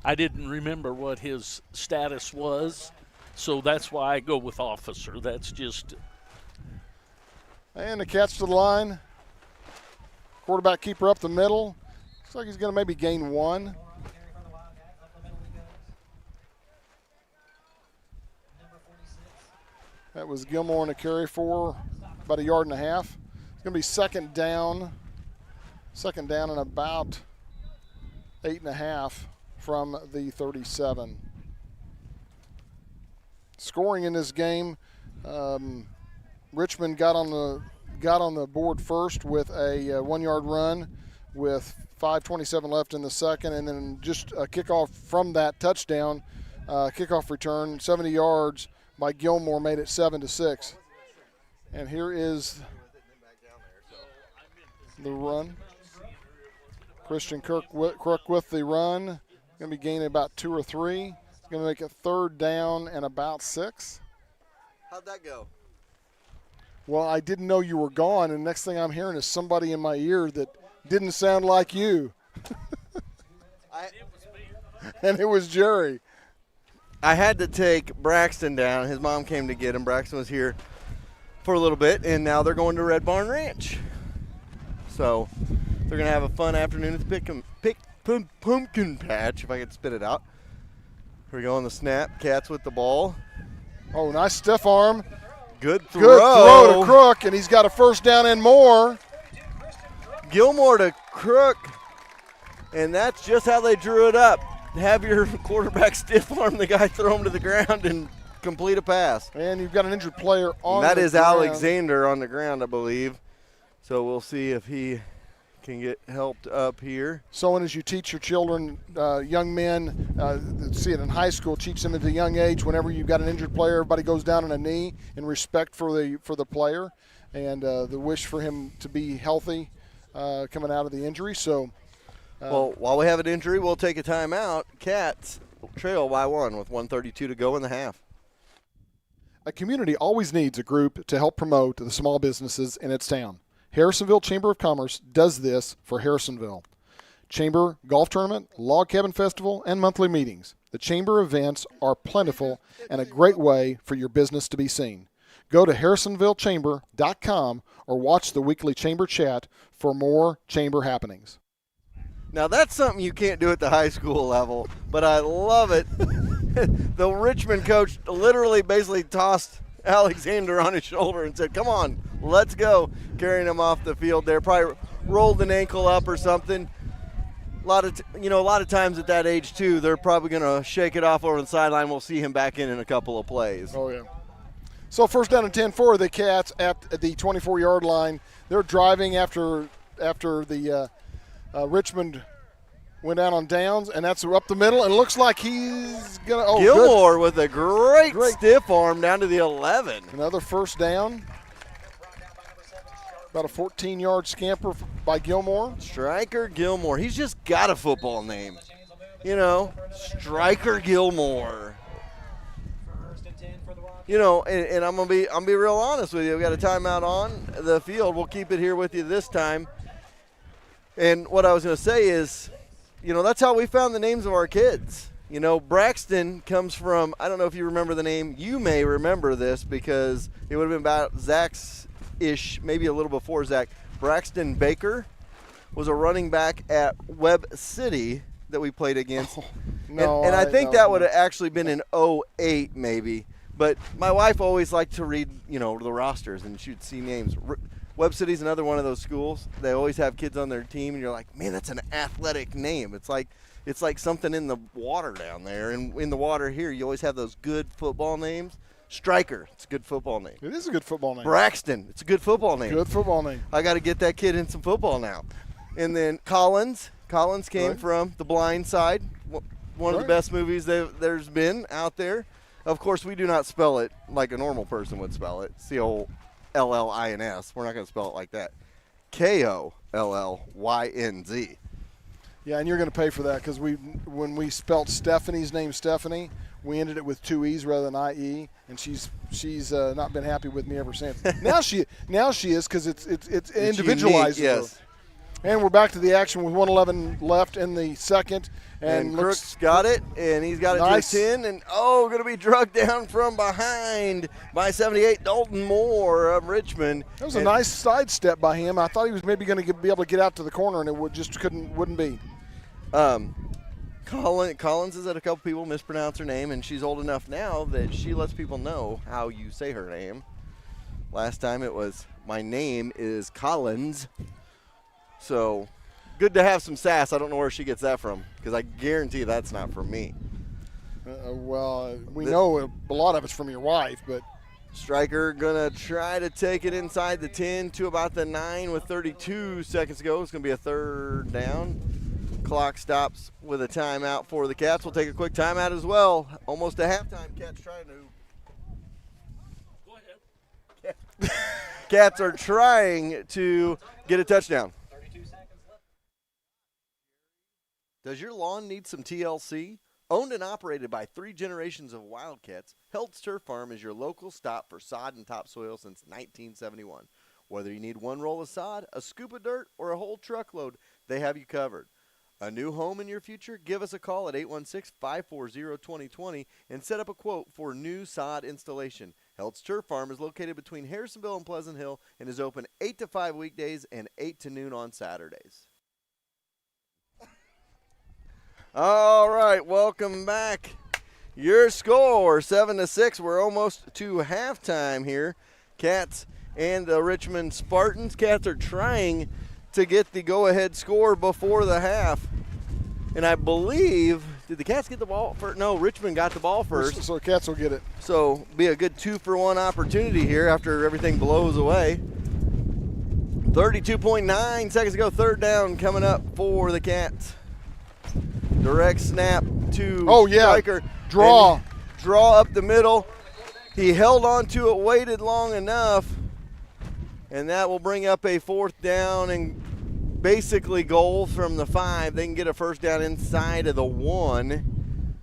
I didn't remember what his status was, so that's why I go with officer. That's just. And the catch to the line. Quarterback keeper up the middle. Looks like he's going to maybe gain 1. That was Gilmore in a carry for about 1.5 yards. It's going to be second down and about 8.5 from the 37. Scoring in this game, Richmond got on the board first with a 1-yard run with 5:27 left in the second, and then just a kickoff from that touchdown, kickoff return, 70 yards by Gilmore made it 7-6. And here is the run. Christian Crook with the run. Going to be gaining about 2 or 3. It's going to make it 3rd down and about 6. How'd that go? Well, I didn't know you were gone, and next thing I'm hearing is somebody in my ear that didn't sound like you. And it was Jerry. I had to take Braxton down. His mom came to get him. Braxton was here for a little bit, and now they're going to Red Barn Ranch. So they're going to have a fun afternoon at the pumpkin patch, if I could spit it out. Here we go on the snap. Cats with the ball. Oh, nice stiff arm. Good throw. Good throw to Crook, and he's got a 1st down and more. Gilmore to Crook, and that's just how they drew it up. Have your quarterback stiff arm the guy, throw him to the ground, and complete a pass. And you've got an injured player on the ground. That is Alexander on the ground, I believe. So we'll see if he can get helped up here. So as you teach your children, young men, see it in high school, teach them at a young age, whenever you've got an injured player, everybody goes down on a knee in respect for the player and the wish for him to be healthy coming out of the injury. So. Well, while we have an injury, we'll take a timeout. Cats trail by 1 with 1:32 to go in the half. A community always needs a group to help promote the small businesses in its town. Harrisonville Chamber of Commerce does this for Harrisonville. Chamber Golf Tournament, Log Cabin Festival, and monthly meetings. The Chamber events are plentiful and a great way for your business to be seen. Go to harrisonvillechamber.com or watch the weekly Chamber chat for more Chamber happenings. Now, that's something you can't do at the high school level, but I love it. The Richmond coach literally basically tossed Alexander on his shoulder and said, come on, let's go, carrying him off the field there. Probably rolled an ankle up or something. A lot of times at that age, too, they're probably going to shake it off over the sideline. We'll see him back in a couple of plays. Oh, yeah. So 1st down and 10 for the Cats at the 24-yard line. They're driving after the Richmond went down on downs, and that's up the middle, and it looks like he's going to – Gilmore with a great stiff arm down to the 11. Another 1st down. About a 14-yard scamper by Gilmore. Striker Gilmore. He's just got a football name. Striker Gilmore. And I'm gonna be real honest with you. We got a timeout on the field. We'll keep it here with you this time. And what I was going to say is, that's how we found the names of our kids. Braxton comes from, I don't know if you remember the name. You may remember this because it would have been about Zach's-ish, maybe a little before Zach. Braxton Baker was a running back at Webb City that we played against. And I think that would have actually been in 08 maybe. But my wife always liked to read, the rosters, and she'd see names. Webb City's another one of those schools. They always have kids on their team, and you're like, man, that's an athletic name. It's like something in the water down there. And in the water here, you always have those good football names. Striker, it's a good football name. It is a good football name. Braxton, it's a good football name. Good football name. I got to get that kid in some football now. And then Collins came from The Blind Side, one of the best movies there's been out there. Of course, we do not spell it like a normal person would spell it, Collins. We're not going to spell it like that. Kollynz. Yeah, and you're going to pay for that because when we spelt Stephanie's name Stephanie, we ended it with 2 E's rather than I-E, and she's not been happy with me ever since. now she is because it's individualized. Unique, yes. And we're back to the action with 1:11 left in the second. And Crooks got it, and he's got it nice. To 10. And, going to be drugged down from behind by 78, Dalton Moore of Richmond. That was a nice sidestep by him. I thought he was maybe going to be able to get out to the corner, and it wouldn't be. Collins has had a couple people mispronounce her name, and she's old enough now that she lets people know how you say her name. Last time it was, my name is Collins. So, good to have some sass. I don't know where she gets that from, because I guarantee that's not from me. We know a lot of it's from your wife, but. Striker going to try to take it inside the 10 to about the 9 with 32 seconds to go. It's going to be a third down. Clock stops with a timeout for the Cats. We'll take a quick timeout as well. Almost a halftime. Cats trying to. Go ahead. Cats are trying to get a touchdown. 32 seconds left. Does your lawn need some TLC? Owned and operated by 3 generations of Wildcats, Held's Turf Farm is your local stop for sod and topsoil since 1971. Whether you need one roll of sod, a scoop of dirt, or a whole truckload, they have you covered. A new home in your future? Give us a call at 816-540-2020 and set up a quote for new sod installation. Held's Turf Farm is located between Harrisonville and Pleasant Hill and is open 8 to 5 weekdays and 8 to noon on Saturdays. All right, welcome back. Your score, 7-6. We're almost to halftime here. Cats and the Richmond Spartans. Cats are trying to get the go-ahead score before the half. And I believe, did the Cats get the ball first? No, Richmond got the ball first. So the Cats will get it. So be a good 2-for-1 opportunity here after everything blows away. 32.9 seconds to go, third down coming up for the Cats. Direct snap to Striker. Draw up the middle. He held on to it, waited long enough, and that will bring up a fourth down and basically goal from the 5. They can get a first down inside of the 1.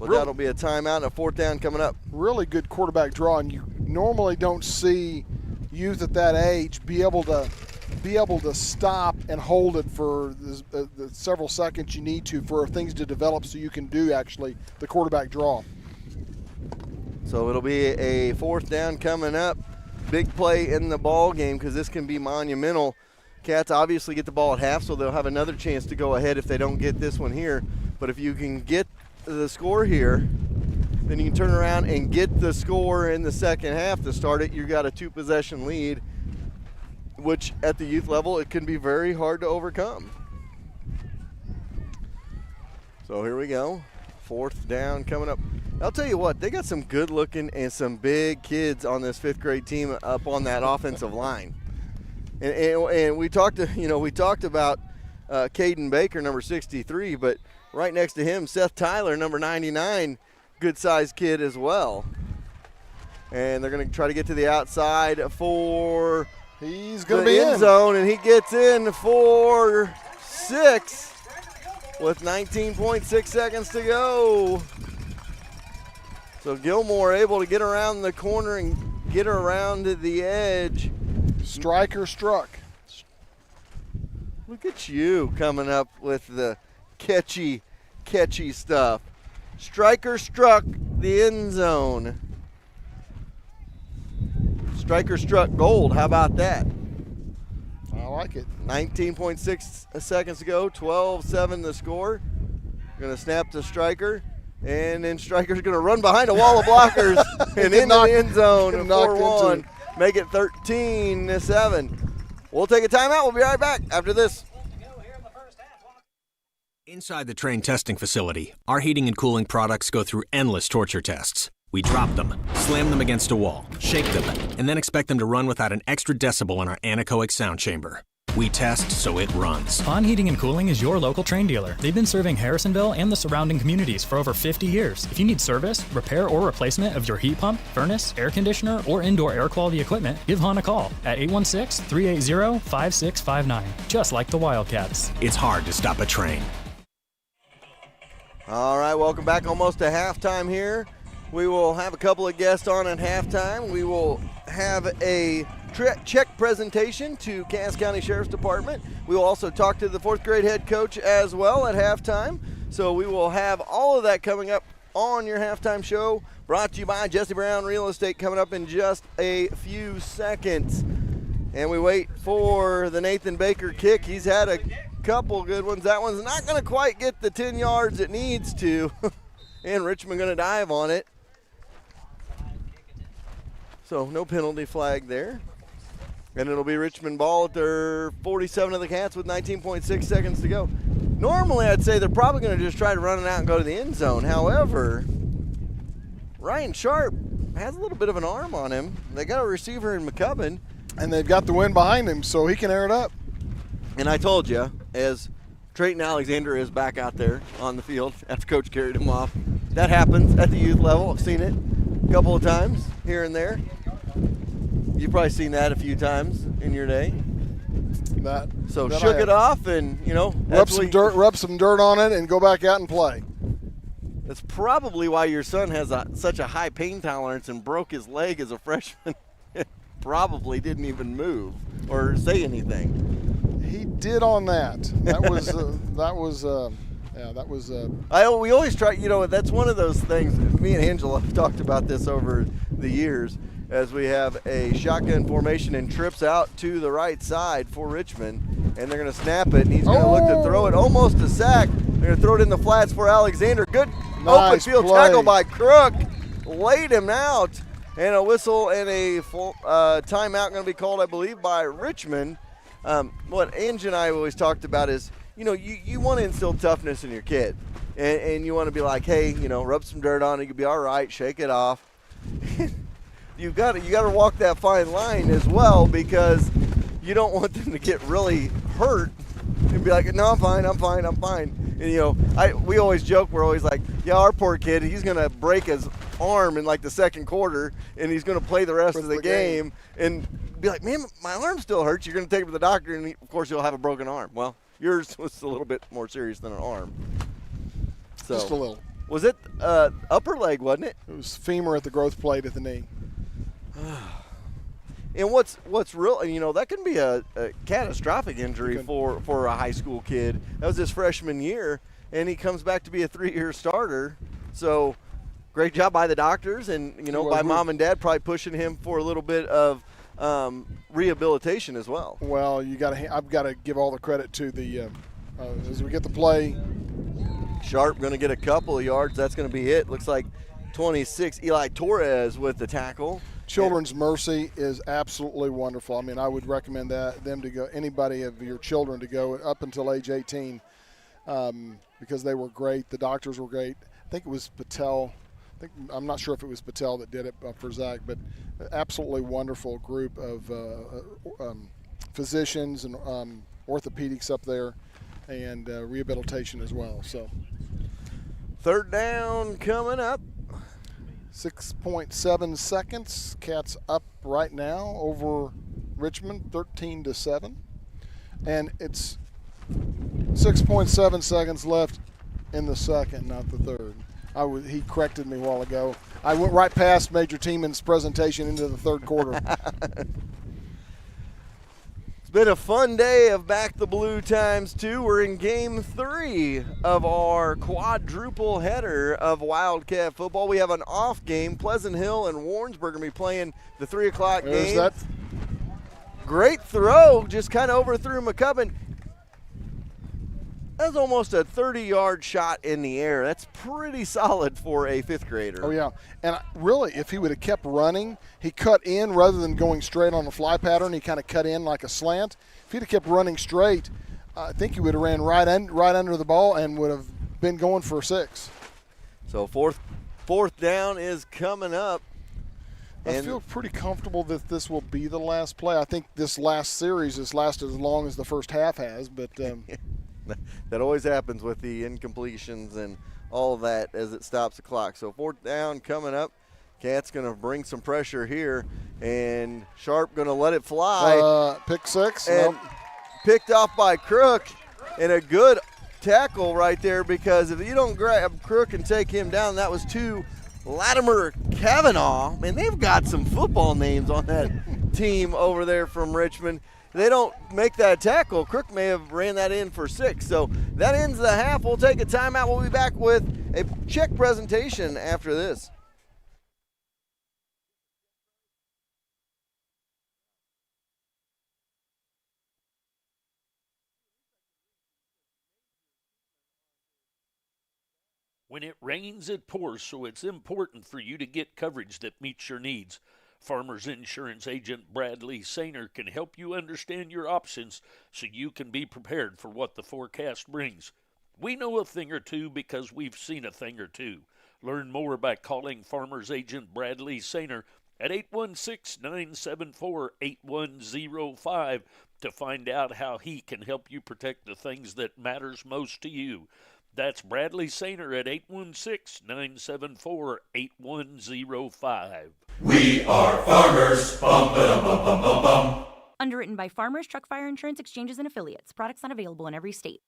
But that'll be a timeout and a fourth down coming up. Really good quarterback draw, and you normally don't see youth at that age be able to stop and hold it for the several seconds you need to for things to develop so you can do actually the quarterback draw. So it'll be a fourth down coming up. Big play in the ball game because this can be monumental. Cats obviously get the ball at half, so they'll have another chance to go ahead if they don't get this one here. But if you can get the score here, then you can turn around and get the score in the second half to start it. You've got a 2-possession lead, which at the youth level, it can be very hard to overcome. So here we go. Fourth down coming up. I'll tell you what, they got some good looking and some big kids on this 5th grade team up on that offensive line. And we talked about Caden Baker, number 63, but right next to him, Seth Tyler, number 99, good sized kid as well. And they're going to try to get to the outside for He's going to be end zone, and he gets in for 6 with 19.6 seconds to go. So Gilmore able to get around the corner and get around to the edge. Striker struck. Look at you coming up with the catchy stuff. Striker struck the end zone. Striker struck gold. How about that? I like it. 19.6 seconds to go. 12-7 the score. Going to snap to Striker. And then Striker's going to run behind a wall of blockers and into the end zone. 4-1. make it 13-7. We'll take a timeout. We'll be right back after this. Inside the train testing facility, our heating and cooling products go through endless torture tests. We drop them, slam them against a wall, shake them, and then expect them to run without an extra decibel in our anechoic sound chamber. We test so it runs. Pond Heating and Cooling is your local train dealer. They've been serving Harrisonville and the surrounding communities for over 50 years. If you need service, repair, or replacement of your heat pump, furnace, air conditioner, or indoor air quality equipment, give Hahn a call at 816-380-5659, just like the Wildcats. It's hard to stop a train. All right, welcome back. Almost to halftime here. We will have a couple of guests on at halftime. We will have a check presentation to Cass County Sheriff's Department. We will also talk to the 4th grade head coach as well at halftime. So we will have all of that coming up on your halftime show, brought to you by Jesse Brown Real Estate, coming up in just a few seconds. And we wait for the Nathan Baker kick. He's had a couple good ones. That one's not going to quite get the 10 yards it needs to. And Richmond going to dive on it. So no penalty flag there. And it'll be Richmond ball at their 47 of the Cats with 19.6 seconds to go. Normally I'd say they're probably going to just try to run it out and go to the end zone. However, Ryan Sharp has a little bit of an arm on him. They got a receiver in McCubbin. And they've got the wind behind him, so he can air it up. And I told you, as Trayton Alexander is back out there on the field after Coach carried him off. That happens at the youth level. I've seen it a couple of times here and there. You've probably seen that a few times in your day. That shook it off and, rub some dirt on it and go back out and play. That's probably why your son has such a high pain tolerance and broke his leg as a freshman. Probably didn't even move or say anything. He did on that. We always try, that's one of those things. Me and Angela have talked about this over the years as we have a shotgun formation and trips out to the right side for Richmond, and they're going to snap it, and he's going to look to throw it almost a sack. They're going to throw it in the flats for Alexander. Good open field tackle by Crook. Laid him out, and a whistle and a full timeout going to be called, I believe, by Richmond. What Ange and I always talked about is, you want to instill toughness in your kid, and you want to be like, hey, rub some dirt on it, you'll be all right, shake it off. you got to walk that fine line as well, because you don't want them to get really hurt and be like, no, I'm fine. And we always joke, we're always like, yeah, our poor kid, he's going to break his arm in like the second quarter, and he's going to play the rest of the game and be like, man, my arm still hurts. You're going to take him to the doctor, and of course you'll have a broken arm. Well, yours was a little bit more serious than an arm. So, just a little. Was it upper leg, wasn't it? It was femur at the growth plate at the knee. And what's real, that can be a catastrophic injury for a high school kid. That was his freshman year, and he comes back to be a 3-year starter. So great job by the doctors and, by mom and dad probably pushing him for a little bit of rehabilitation as well. Well, I've got to give all the credit to the as we get the play. Sharp going to get a couple of yards. That's going to be it. Looks like 26, Eli Torres with the tackle. Children's Mercy is absolutely wonderful. I mean, I would recommend them to go, anybody of your children to go up until age 18 because they were great. The doctors were great. I think it was Patel. I'm not sure if it was Patel that did it for Zach, but absolutely wonderful group of physicians and orthopedics up there and rehabilitation as well. So, third down coming up. 6.7 seconds. Cats up right now over Richmond, 13-7. And it's 6.7 seconds left in the second, not the third. He corrected me a while ago. I went right past Major Tieman's presentation into the third quarter. It's been a fun day of Back the Blue ×2. We're in Game 3 of our quadruple header of Wildcat football. We have an off game. Pleasant Hill and Warrensburg are going to be playing the 3 o'clock game. That. Great throw, just kind of overthrew McCubbin. That's almost a 30-yard shot in the air. That's pretty solid for a fifth grader. Oh, yeah. And really, if he would have kept running, he cut in rather than going straight on the fly pattern. He kind of cut in like a slant. If he'd have kept running straight, I think he would have ran right under the ball and would have been going for 6. So fourth down is coming up. I feel pretty comfortable that this will be the last play. I think this last series has lasted as long as the first half has, but that always happens with the incompletions and all of that as it stops the clock. So fourth down coming up. Cat's going to bring some pressure here, and Sharp going to let it fly. Pick 6. And picked off by Crook, and a good tackle right there, because if you don't grab Crook and take him down, that was to Latimer Kavanaugh. Man, they've got some football names on that team over there from Richmond. They don't make that tackle. Crook may have ran that in for 6. So that ends the half. We'll take a timeout. We'll be back with a check presentation after this. When it rains, it pours, so it's important for you to get coverage that meets your needs. Farmers Insurance agent Bradley Sainer can help you understand your options so you can be prepared for what the forecast brings. We know a thing or two because we've seen a thing or two. Learn more by calling Farmers agent Bradley Sainer at 816-974-8105 to find out how he can help you protect the things that matters most to you. That's Bradley Sainer at 816-974-8105. We are farmers. Bum, ba-dum, bum, bum, bum, bum. Underwritten by Farmers Truck Fire Insurance Exchanges and Affiliates. Products not available in every state.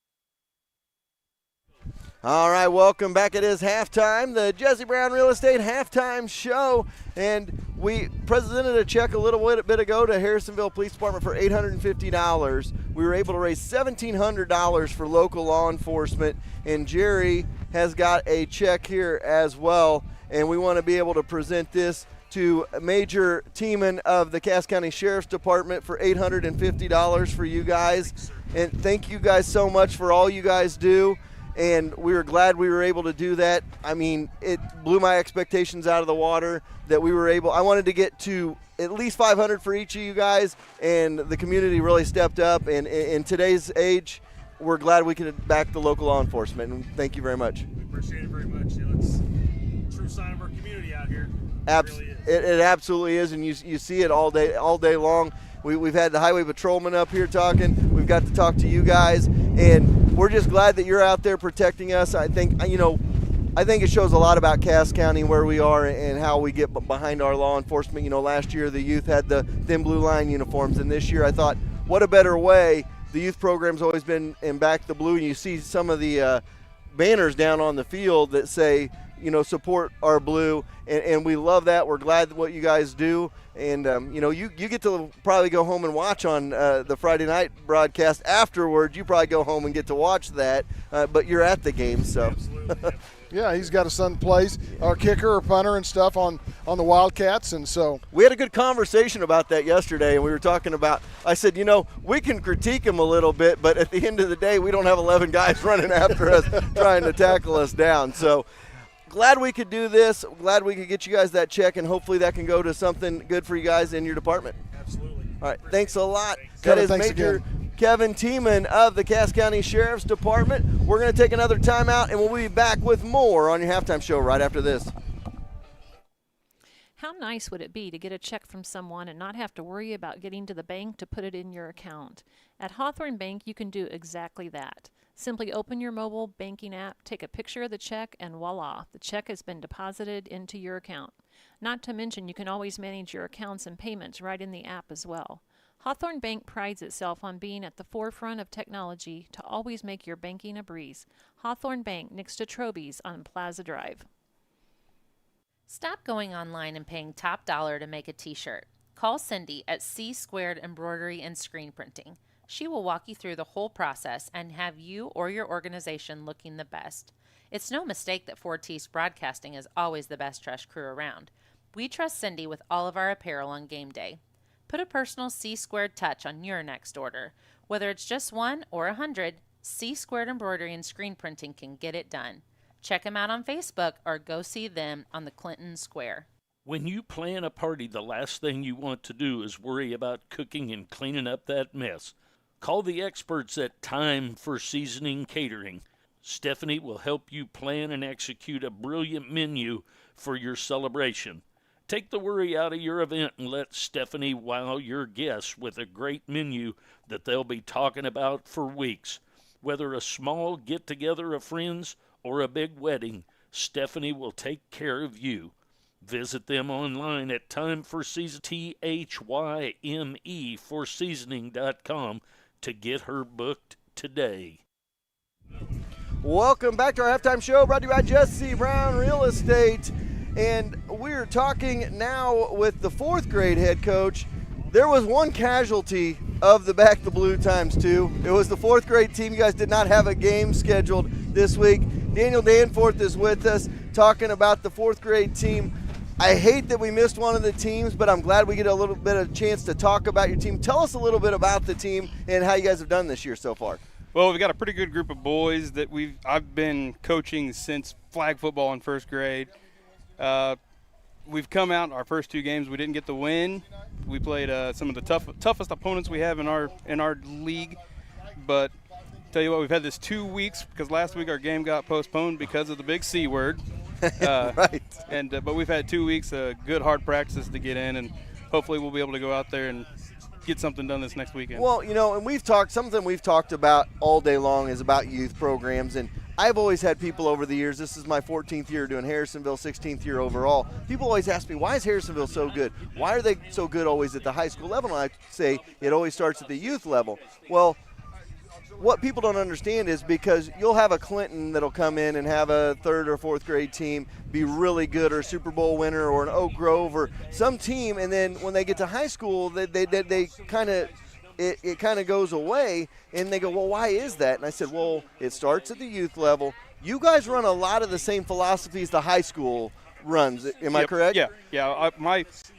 All right, welcome back. It is halftime, the Jesse Brown Real Estate halftime show, and we presented a check a little bit ago to Harrisonville Police Department for $850. We were able to raise $1,700 for local law enforcement, and Jerry has got a check here as well, and we want to be able to present this to Major Teeman of the Cass County Sheriff's Department for $850 for you guys. And thank you guys so much for all you guys do. And we were glad we were able to do that. I mean, it blew my expectations out of the water that we were able. I wanted to get to at least 500 for each of you guys, and the community really stepped up. And in today's age, we're glad we could back the local law enforcement. And thank you very much. We appreciate it very much. You know, it's a true sign of our community out here. It absolutely is, and you see it all day long. We've had the highway patrolman up here talking. We've got to talk to you guys, and we're just glad that you're out there protecting us. I think it shows a lot about Cass County, where we are and how we get behind our law enforcement. You know, last year the youth had the thin blue line uniforms, and this year I thought, what a better way. The youth program's always been in Back the Blue, and you see some of the banners down on the field that say, you know, support our blue, and we love that. We're glad what you guys do, and you get to probably go home and watch on the Friday night broadcast afterwards. You probably go home and get to watch that, but you're at the game, so. Absolutely. Yeah, he's got a son that plays our kicker or punter and stuff on the Wildcats, and so. We had a good conversation about that yesterday, and we were talking about, I said, we can critique him a little bit, but at the end of the day, we don't have 11 guys running after us trying to tackle us down, so. Glad we could do this. Glad we could get you guys that check, and hopefully that can go to something good for you guys in your department. Absolutely. All right, thanks a lot. Kevin, that is Major again. Kevin Teeman of the Cass County Sheriff's Department. We're going to take another timeout, and we'll be back with more on your halftime show right after this. How nice would it be to get a check from someone and not have to worry about getting to the bank to put it in your account? At Hawthorne Bank, you can do exactly that. Simply open your mobile banking app, take a picture of the check, and voila, the check has been deposited into your account. Not to mention, you can always manage your accounts and payments right in the app as well. Hawthorne Bank prides itself on being at the forefront of technology to always make your banking a breeze. Hawthorne Bank, next to Troby's on Plaza Drive. Stop going online and paying top dollar to make a t-shirt. Call Cindy at C Squared Embroidery and Screen Printing. She will walk you through the whole process and have you or your organization looking the best. It's no mistake that Fortis Broadcasting is always the best dressed crew around. We trust Cindy with all of our apparel on game day. Put a personal C Squared touch on your next order. Whether it's just 1 or 100, C Squared Embroidery and Screen Printing can get it done. Check them out on Facebook or go see them on the Clinton Square. When you plan a party, the last thing you want to do is worry about cooking and cleaning up that mess. Call the experts at Time for Seasoning Catering. Stephanie will help you plan and execute a brilliant menu for your celebration. Take the worry out of your event and let Stephanie wow your guests with a great menu that they'll be talking about for weeks. Whether a small get-together of friends or a big wedding, Stephanie will take care of you. Visit them online at timeforseasoning.com to get her booked today. Welcome back to our halftime show, brought to you by Jesse Brown Real Estate. And we're talking now with the 4th grade head coach. There was one casualty of the Back the Blue ×2. It was the 4th grade team. You guys did not have a game scheduled this week. Daniel Danforth is with us talking about the 4th grade team. I hate that we missed one of the teams, but I'm glad we get a little bit of chance to talk about your team. Tell us a little bit about the team and how you guys have done this year so far. Well, we've got a pretty good group of boys that I've been coaching since flag football in 1st grade. We've come out our first 2 games. We didn't get the win. We played some of the toughest opponents we have in our league. But tell you what, we've had this 2 weeks because last week our game got postponed because of the big C word. Right. But we've had 2 weeks of good hard practices to get in, and hopefully we'll be able to go out there and get something done this next weekend. Well, and something we've talked about all day long is about youth programs, and I've always had people over the years, this is my 14th year doing Harrisonville, 16th year overall. People always ask me, why is Harrisonville so good? Why are they so good always at the high school level? And I say it always starts at the youth level. Well, what people don't understand is because you'll have a Clinton that'll come in and have a 3rd or 4th grade team be really good, or a Super Bowl winner, or an Oak Grove, or some team, and then when they get to high school, they kind of it kind of goes away, and they go, well, why is that? And I said, well, it starts at the youth level. You guys run a lot of the same philosophies the high school runs. Am I correct? Yeah.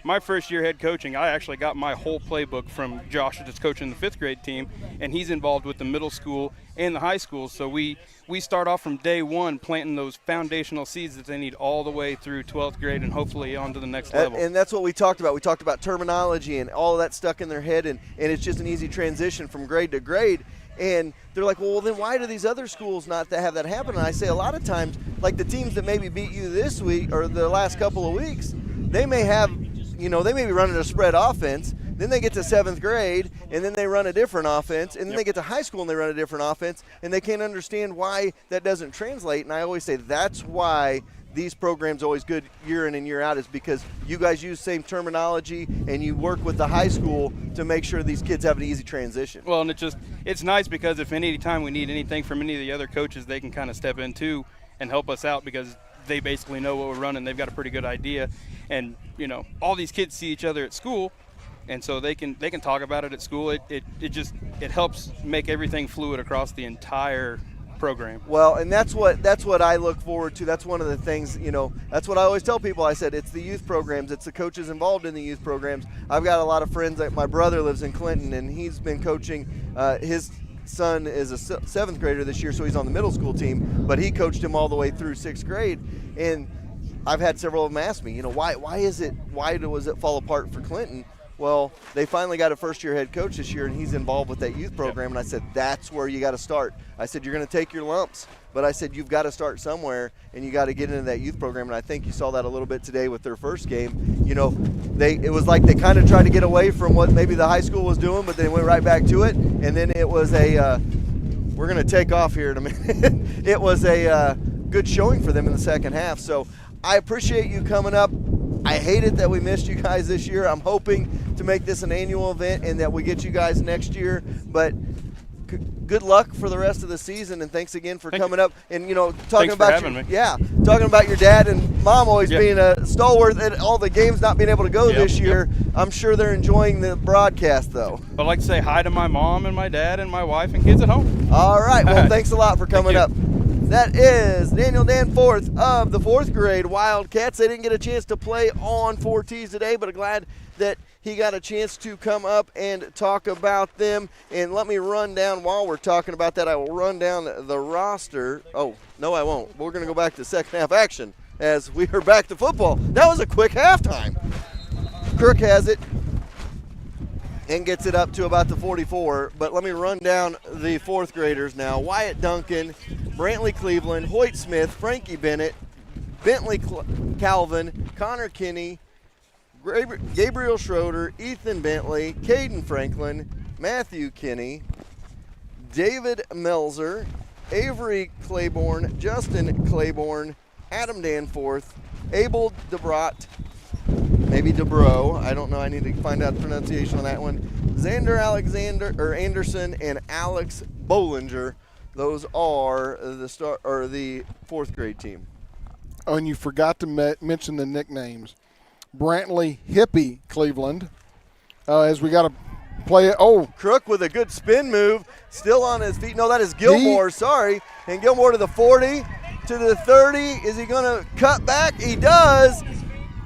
My first year head coaching, I actually got my whole playbook from Josh, that's coaching the 5th grade team, and he's involved with the middle school and the high school. So we start off from day one planting those foundational seeds that they need all the way through 12th grade and hopefully on to the next level. And that's what we talked about. We talked about terminology and all of that stuck in their head, and it's just an easy transition from grade to grade. And they're like, well, then why do these other schools not have that happen? And I say a lot of times, like the teams that maybe beat you this week or the last couple of weeks, they may have, they may be running a spread offense. Then they get to 7th grade, and then they run a different offense. And then they get to high school, and they run a different offense. And they can't understand why that doesn't translate. And I always say that's why these programs are always good year in and year out, is because you guys use same terminology and you work with the high school to make sure these kids have an easy transition. Well, and it's nice because if any time we need anything from any of the other coaches, they can kind of step in too and help us out because they basically know what we're running. They've got a pretty good idea. And, all these kids see each other at school, and so they can talk about it at school. It helps make everything fluid across the entire program. Well, and that's what I look forward to. That's one of the things, that's what I always tell people. I said it's the youth programs, it's the coaches involved in the youth programs. I've got a lot of friends. My brother lives in Clinton, and he's been coaching. His son is a 7th grader this year, so he's on the middle school team, but he coached him all the way through 6th grade. And I've had several of them ask me, why does it fall apart for Clinton? Well, they finally got a first-year head coach this year, and he's involved with that youth program. And I said, that's where you got to start. I said, you're going to take your lumps. But I said, you've got to start somewhere, and you got to get into that youth program. And I think you saw that a little bit today with their first game. It was like they kind of tried to get away from what maybe the high school was doing, but they went right back to it. And then it was we're going to take off here in a minute. It was a good showing for them in the second half. So I appreciate you coming up. I hate it that we missed you guys this year. I'm hoping to make this an annual event and that we get you guys next year. But good luck for the rest of the season, and thanks again for coming up. And talking about talking about your dad and mom always being a stalwart at all the games, not being able to go this year. I'm sure they're enjoying the broadcast though. I'd like to say hi to my mom and my dad and my wife and kids at home. All right. Well, thanks a lot for coming up. That is Daniel Danforth of the 4th grade Wildcats. They didn't get a chance to play on 4Ts today, but I'm glad that he got a chance to come up and talk about them. And let me run down, while we're talking about that, I will run down the roster. Oh, no, I won't. We're going to go back to second half action as we are back to football. That was a quick halftime. Crook has it and gets it up to about the 44. But let me run down the fourth graders now. Wyatt Duncan, Brantley Cleveland, Hoyt Smith, Frankie Bennett, Bentley Calvin, Connor Kinney, Gabriel Schroeder, Ethan Bentley, Caden Franklin, Matthew Kinney, David Melzer, Avery Claiborne, Justin Claiborne, Adam Danforth, Abel DeBrot, maybe DeBro, I don't know, I need to find out the pronunciation on that one, Xander Anderson, and Alex Bollinger. Those are the fourth grade team. Oh, and you forgot to mention the nicknames. Brantley Hippie Cleveland, as we got to play it. Oh, Crook with a good spin move, still on his feet. No, that is Gilmore, sorry. And Gilmore to the 40, to the 30. Is he going to cut back? He does.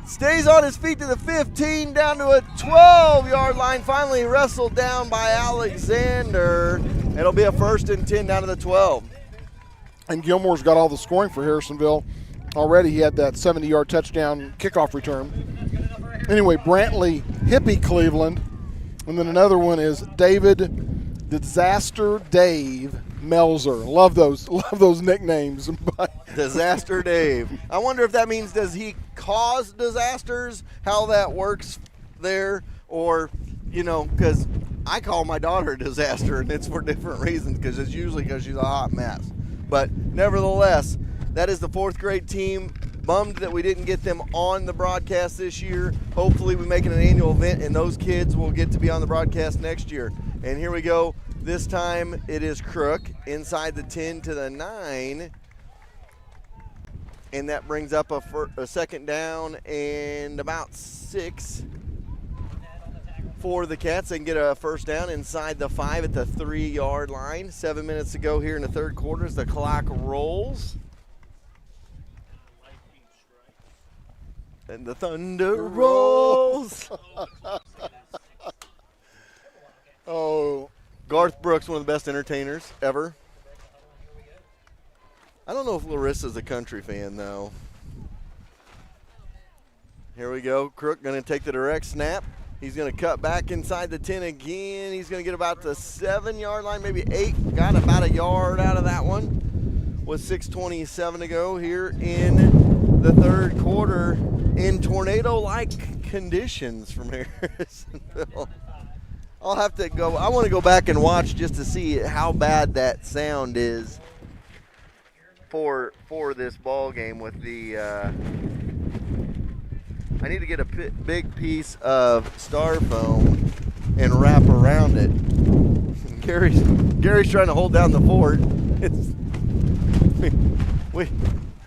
Stays on his feet to the 15, down to a 12-yard line. Finally wrestled down by Alexander. It'll be a 1st and 10 down to the 12. And Gilmore's got all the scoring for Harrisonville. Already he had that 70-yard touchdown kickoff return. Anyway, Brantley Hippie Cleveland. And then another one is David Disaster Dave Melzer. Love those nicknames. Disaster Dave. I wonder if that means, does he cause disasters, how that works there? Or, because I call my daughter a disaster, and it's for different reasons, because it's usually because she's a hot mess. But nevertheless, that is the fourth grade team. Bummed that we didn't get them on the broadcast this year. Hopefully we make it an annual event, and those kids will get to be on the broadcast next year. And here we go. This time it is Crook inside the 10 to the 9. And that brings up a second down and about 6 for the Cats. They can get a first down inside the 5 at the 3-yard line. 7 minutes to go here in the third quarter as the clock rolls. And the thunder rolls. Oh, Garth Brooks, one of the best entertainers ever. I don't know if Larissa's a country fan, though. Here we go. Crook going to take the direct snap. He's going to cut back inside the 10 again. He's going to get about the 7-yard line, maybe 8. Got about a yard out of that one with 6:27 to go here in the third quarter in tornado-like conditions from Harrisonville. I'll have to go. I want to go back and watch just to see how bad that sound is for this ball game with the I need to get a big piece of styrofoam and wrap around it. Gary's trying to hold down the fort.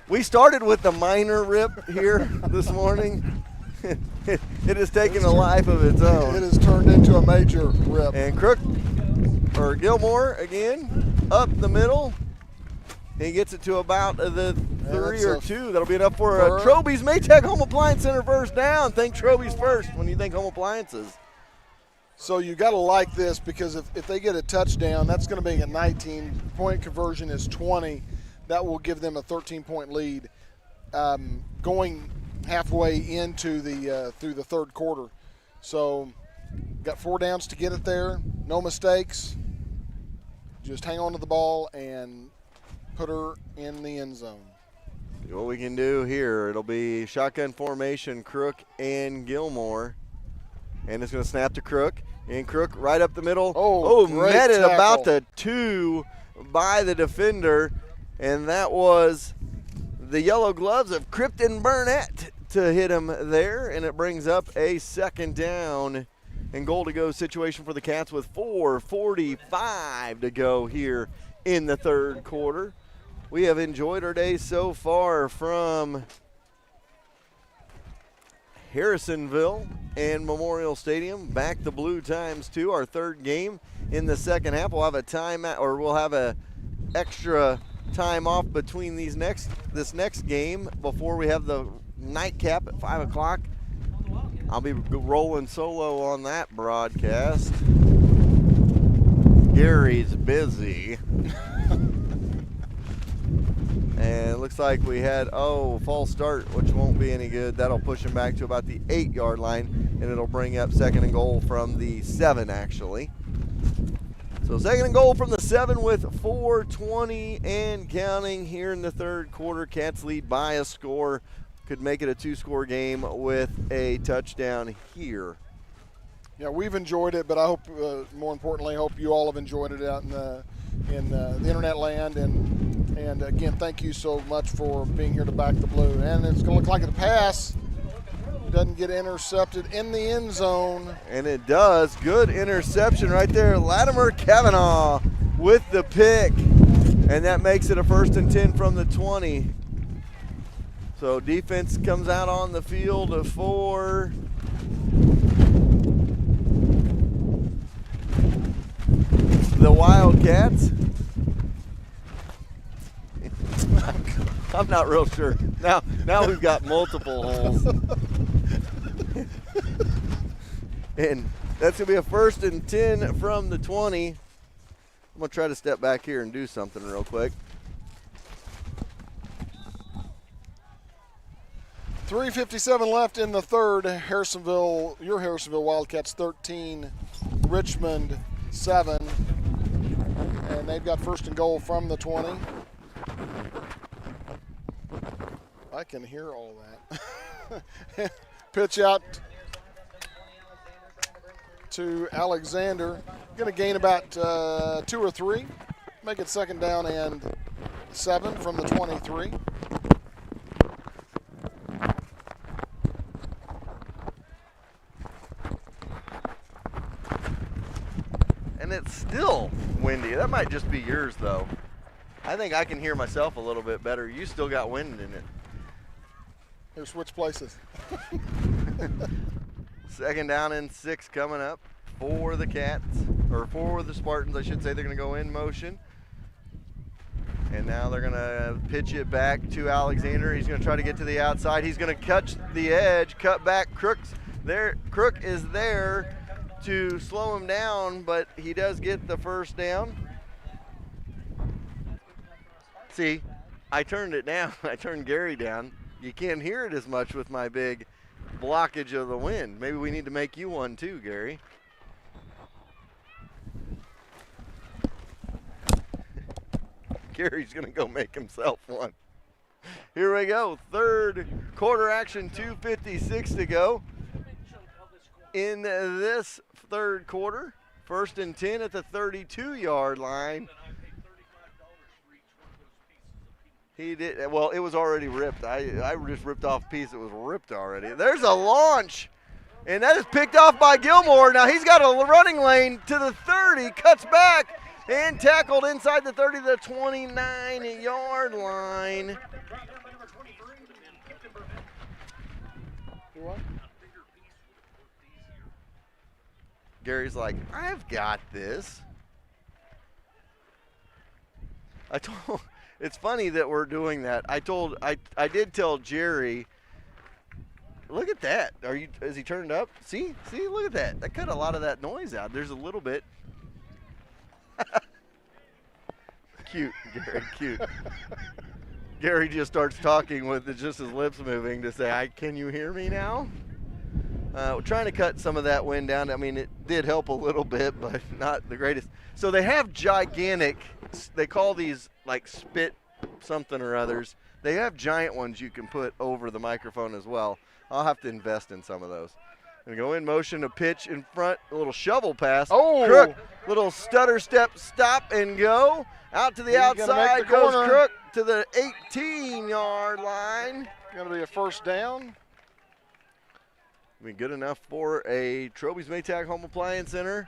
We started with the minor rip here this morning. It has taken a life of its own. It has turned into a major rip. And Gilmore again, up the middle. He gets it to about the 3 or 2. That'll be enough for Troby's Maytag Home Appliance Center first down. Think Troby's first when you think home appliances. So you got to like this, because if they get a touchdown, that's going to be a 19-point conversion is 20. That will give them a 13-point lead going halfway into through the third quarter. So got 4 downs to get it there. No mistakes. Just hang on to the ball and put her in the end zone. See what we can do here. It'll be shotgun formation, Crook and Gilmore. And it's going to snap to Crook. And Crook right up the middle. Met it about the 2 by the defender. And that was the yellow gloves of Krypton Burnett to hit him there. And it brings up a second down and goal to go situation for the Cats with 4:45 to go here in the third quarter. We have enjoyed our day so far from Harrisonville and Memorial Stadium. Back the Blue Times 2, our third game in the second half. We'll have a timeout, or we'll have a extra time off between this next game before we have the nightcap at 5 o'clock I'll be rolling solo on that broadcast. Gary's busy. And it looks like we had, false start, which won't be any good. That'll push him back to about the 8-yard line, and it'll bring up 2nd and goal from the 7, actually. So 2nd and goal from the 7 with 4:20 and counting here in the 3rd quarter. Cats lead by a score. Could make it a 2-score game with a touchdown here. Yeah, we've enjoyed it, but I hope, more importantly, hope you all have enjoyed it out in the internet land. And again, thank you so much for being here to back the Blue. And it's going to look like the pass doesn't get intercepted in the end zone. And it does. Good interception right there. Latimer Kavanaugh with the pick. And that makes it a 1st and 10 from the 20. So defense comes out on the field for the Wildcats. I'm not real sure. Now we've got multiple holes. And that's going to be a 1st and 10 from the 20. I'm going to try to step back here and do something real quick. 3:57 left in the 3rd. Your Harrisonville Wildcats 13, Richmond 7. And they've got 1st and goal from the 20. I can hear all that. Pitch out to Alexander. Going to gain about 2 or 3. Make it 2nd down and 7 from the 23. And it's still windy. That might just be yours, though. I think I can hear myself a little bit better. You still got wind in it. Here, switch places. 2nd down and 6 coming up for the Cats, or for the Spartans, I should say. They're going to go in motion. And now they're going to pitch it back to Alexander. He's going to try to get to the outside. He's going to catch the edge, cut back. Crook is there to slow him down, but he does get the 1st down. See, I turned it down. I turned Gary down. You can't hear it as much with my big blockage of the wind. Maybe we need to make you one too, Gary. Gary's going to go make himself one. Here we go. 3rd quarter action, 2:56 to go. In this 3rd quarter, 1st and 10 at the 32-yard line. He did, well, it was already ripped. I just ripped off a piece that was ripped already. There's a launch, and that is picked off by Gilmore. Now he's got a running lane to the 30, cuts back, and tackled inside the 30 to the 29-yard line. Gary's like, I've got this. It's funny that we're doing that. I did tell Jerry, look at that. Is he turned up? See, look at that. That cut a lot of that noise out. There's a little bit. Cute, Gary, cute. Gary just starts talking with just his lips moving to say, can you hear me now? We're trying to cut some of that wind down. I mean, it did help a little bit, but not the greatest. So they have gigantic, they call these like spit something or others. They have giant ones you can put over the microphone as well. I'll have to invest in some of those. And go in motion, a pitch in front, a little shovel pass. Oh! Crook, little stutter step, stop and go. Out to the outside goes Crook to the 18-yard line. Going to be a 1st down. Be good enough for a Troby's Maytag Home Appliance Center.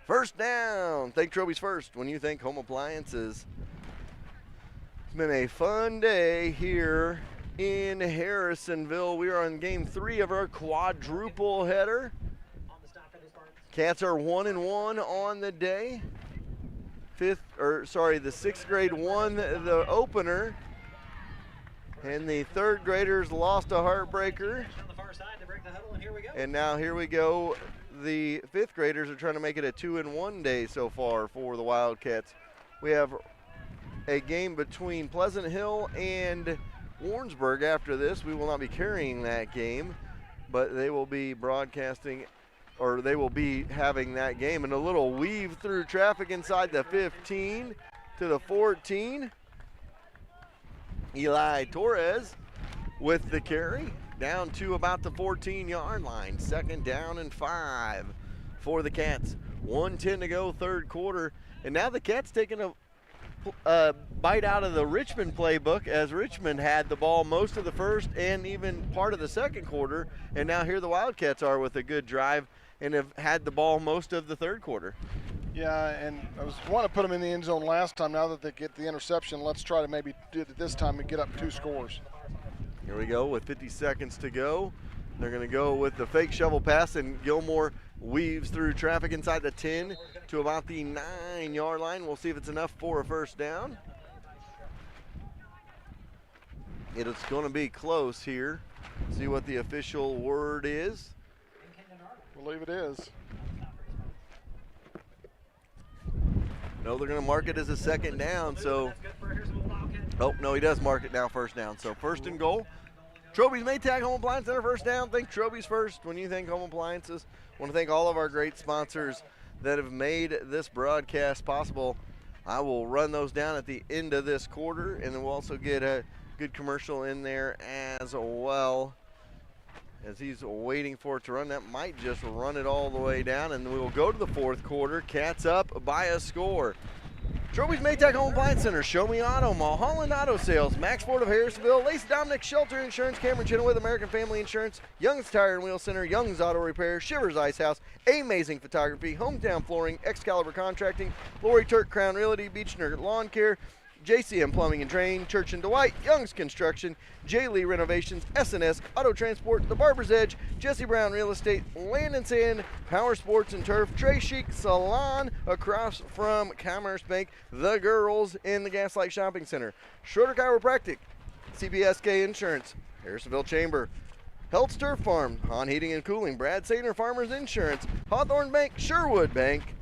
1st down. Think Troby's first when you think home appliances. It's been a fun day here in Harrisonville. We are on game 3 of our quadruple header. Cats are 1-1 on the day. The 6th grade won the opener. And the 3rd graders lost a heartbreaker. And now here we go. The fifth graders are trying to make it a 2-1 day so far for the Wildcats. We have a game between Pleasant Hill and Warrensburg after this. We will not be carrying that game, but they will be broadcasting, or they will be having that game. And a little weave through traffic inside the 15 to the 14. Eli Torres with the carry down to about the 14-yard line. 2nd down and 5 for the Cats. 1:10 to go, third quarter. And now the Cats taking a bite out of the Richmond playbook, as Richmond had the ball most of the first and even part of the second quarter. And now here the Wildcats are with a good drive and have had the ball most of the third quarter. Yeah, and I was wanting to put them in the end zone last time. Now that they get the interception, let's try to maybe do it this time and get up 2 scores. Here we go with 50 seconds to go. They're going to go with the fake shovel pass, and Gilmore weaves through traffic inside the 10 to about the 9-yard line. We'll see if it's enough for a first down. It's going to be close here. See what the official word is. I believe it is. No, they're going to mark it as a 2nd down. So, oh, no, he does mark it now first down. So 1st and goal. Troby's Maytag Home Appliance Center, first down. Think Troby's first when you think home appliances. I want to thank all of our great sponsors that have made this broadcast possible. I will run those down at the end of this quarter, and then we'll also get a good commercial in there as well. As he's waiting for it to run, that might just run it all the way down, and we will go to the fourth quarter. Cats up by a score. Troby's Maytag Home Appliance Center, Show Me Auto, Mulholland Auto Sales, Max Ford of Harrisonville, Lacey Dominic Shelter Insurance, Cameron Chenoweth American Family Insurance, Young's Tire and Wheel Center, Young's Auto Repair, Shivers Ice House, Amazing Photography, Hometown Flooring, Excalibur Contracting, Lori Turk Crown Realty, Beechner Lawn Care, JCM Plumbing and Drain, Church and Dwight, Young's Construction, J. Lee Renovations, S&S Auto Transport, The Barber's Edge, Jesse Brown Real Estate, Land and Sand, Power Sports and Turf, Trey Chic Salon across from Commerce Bank, The Girls in the Gaslight Shopping Center, Schroeder Chiropractic, CBSK Insurance, Harrisonville Chamber, Health Turf Farm, Hahn Heating and Cooling, Brad Sainer Farmers Insurance, Hawthorne Bank, Sherwood Bank,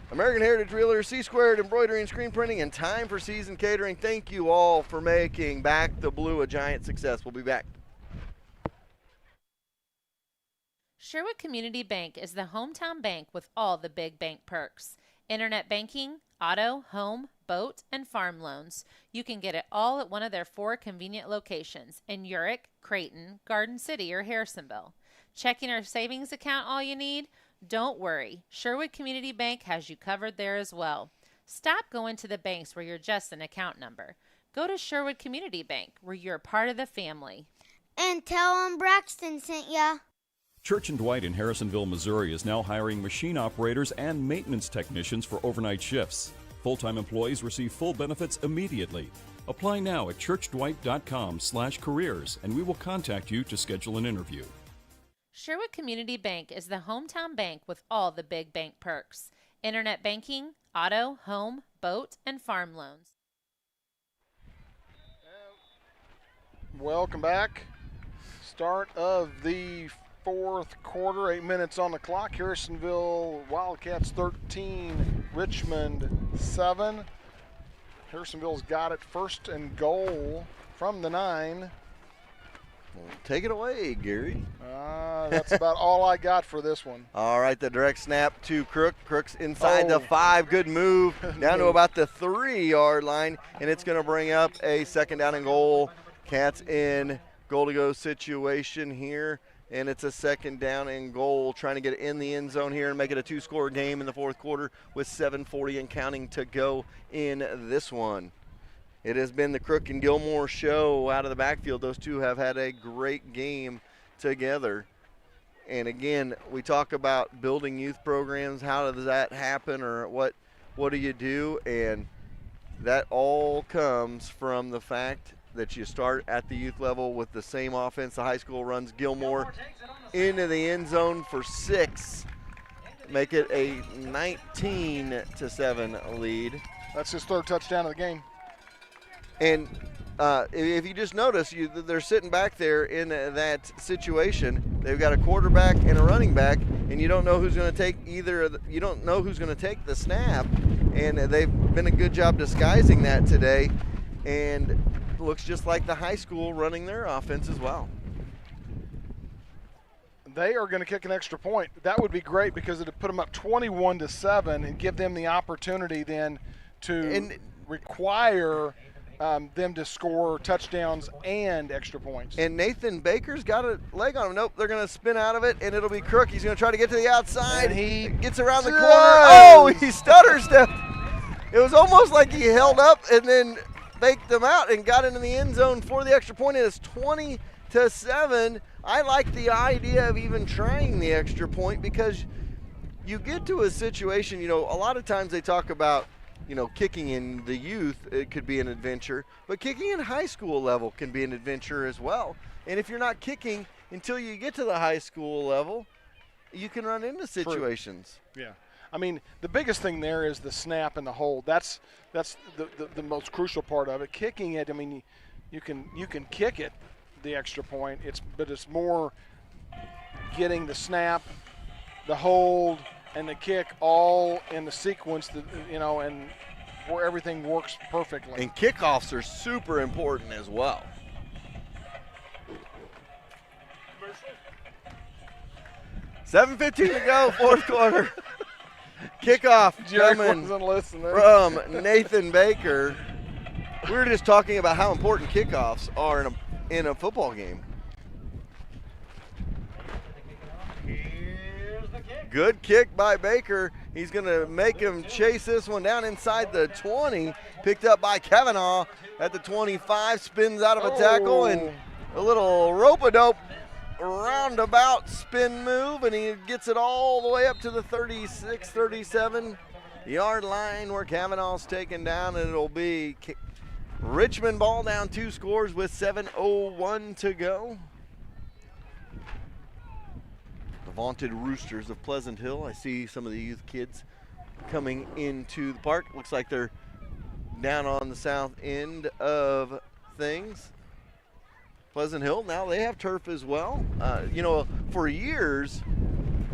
American Heritage Realtor, C-Squared Embroidery and Screen Printing, and Time for Season Catering. Thank you all for making Back the Blue a giant success. We'll be back. Sherwood Community Bank is the hometown bank with all the big bank perks. Internet banking, auto, home, boat, and farm loans. You can get it all at one of their 4 convenient locations in Urick, Creighton, Garden City, or Harrisonville. Checking or savings account all you need? Don't worry, Sherwood Community Bank has you covered there as well. Stop going to the banks where you're just an account number. Go to Sherwood Community Bank, where you're part of the family. And tell them Braxton sent ya. Church and Dwight in Harrisonville, Missouri is now hiring machine operators and maintenance technicians for overnight shifts. Full-time employees receive full benefits immediately. Apply now at churchdwight.com/careers, and we will contact you to schedule an interview. Sherwood Community Bank is the hometown bank with all the big bank perks. Internet banking, auto, home, boat, and farm loans. Welcome back. Start of the fourth quarter, 8 minutes on the clock. Harrisonville Wildcats 13, Richmond 7. Harrisonville's got it, 1st and goal from the 9. Take it away, Gary. That's about all I got for this one. All right, the direct snap to Crook. Crook's inside the 5. Good move down to about the 3-yard line, and it's going to bring up a 2nd down and goal. Cats in goal-to-go situation here, and it's a 2nd down and goal, trying to get it in the end zone here and make it a 2-score game in the fourth quarter with 7:40 and counting to go in this one. It has been the Crook and Gilmore show out of the backfield. Those two have had a great game together. And again, we talk about building youth programs. How does that happen, or what do you do? And that all comes from the fact that you start at the youth level with the same offense the high school runs. Gilmore into the end zone for 6. Make it a 19-7 lead. That's his 3rd touchdown of the game. And if you just notice, they're sitting back there in that situation. They've got a quarterback and a running back, and you don't know who's going to take you don't know who's going to take the snap, and they've been a good job disguising that today, and it looks just like the high school running their offense as well. They are going to kick an extra point. That would be great because it would put them up 21-7 and give them the opportunity then to require them to score touchdowns and extra points. And Nathan Baker's got a leg on him. Nope, they're going to spin out of it, and it'll be Crook. He's going to try to get to the outside. And he gets around the corner. Oh, he stutter stepped. It was almost like he held up and then faked them out and got into the end zone for the extra point. It is 20-7. I like the idea of even trying the extra point because you get to a situation, a lot of times they talk about, kicking in the youth, it could be an adventure, but kicking in high school level can be an adventure as well. And if you're not kicking until you get to the high school level, you can run into situations. True. Yeah. I mean, the biggest thing there is the snap and the hold. That's the most crucial part of it. Kicking it, I mean, you can kick it the extra point. But it's more getting the snap, the hold, and the kick all in the sequence that and where everything works perfectly. And kickoffs are super important as well. $7:15 to go, fourth quarter. Kickoff coming from Nathan Baker. We were just talking about how important kickoffs are in a football game. Good kick by Baker. He's going to make him chase this one down inside the 20. Picked up by Kavanaugh at the 25. Spins out of a tackle and a little rope-a-dope roundabout spin move, and he gets it all the way up to the 36, 37-yard line where Kavanaugh's taken down, and it'll be Richmond ball down 2 scores with 7:01 to go. The vaunted Roosters of Pleasant Hill. I see some of the youth kids coming into the park. Looks like they're down on the south end of things. Pleasant Hill, now they have turf as well. For years,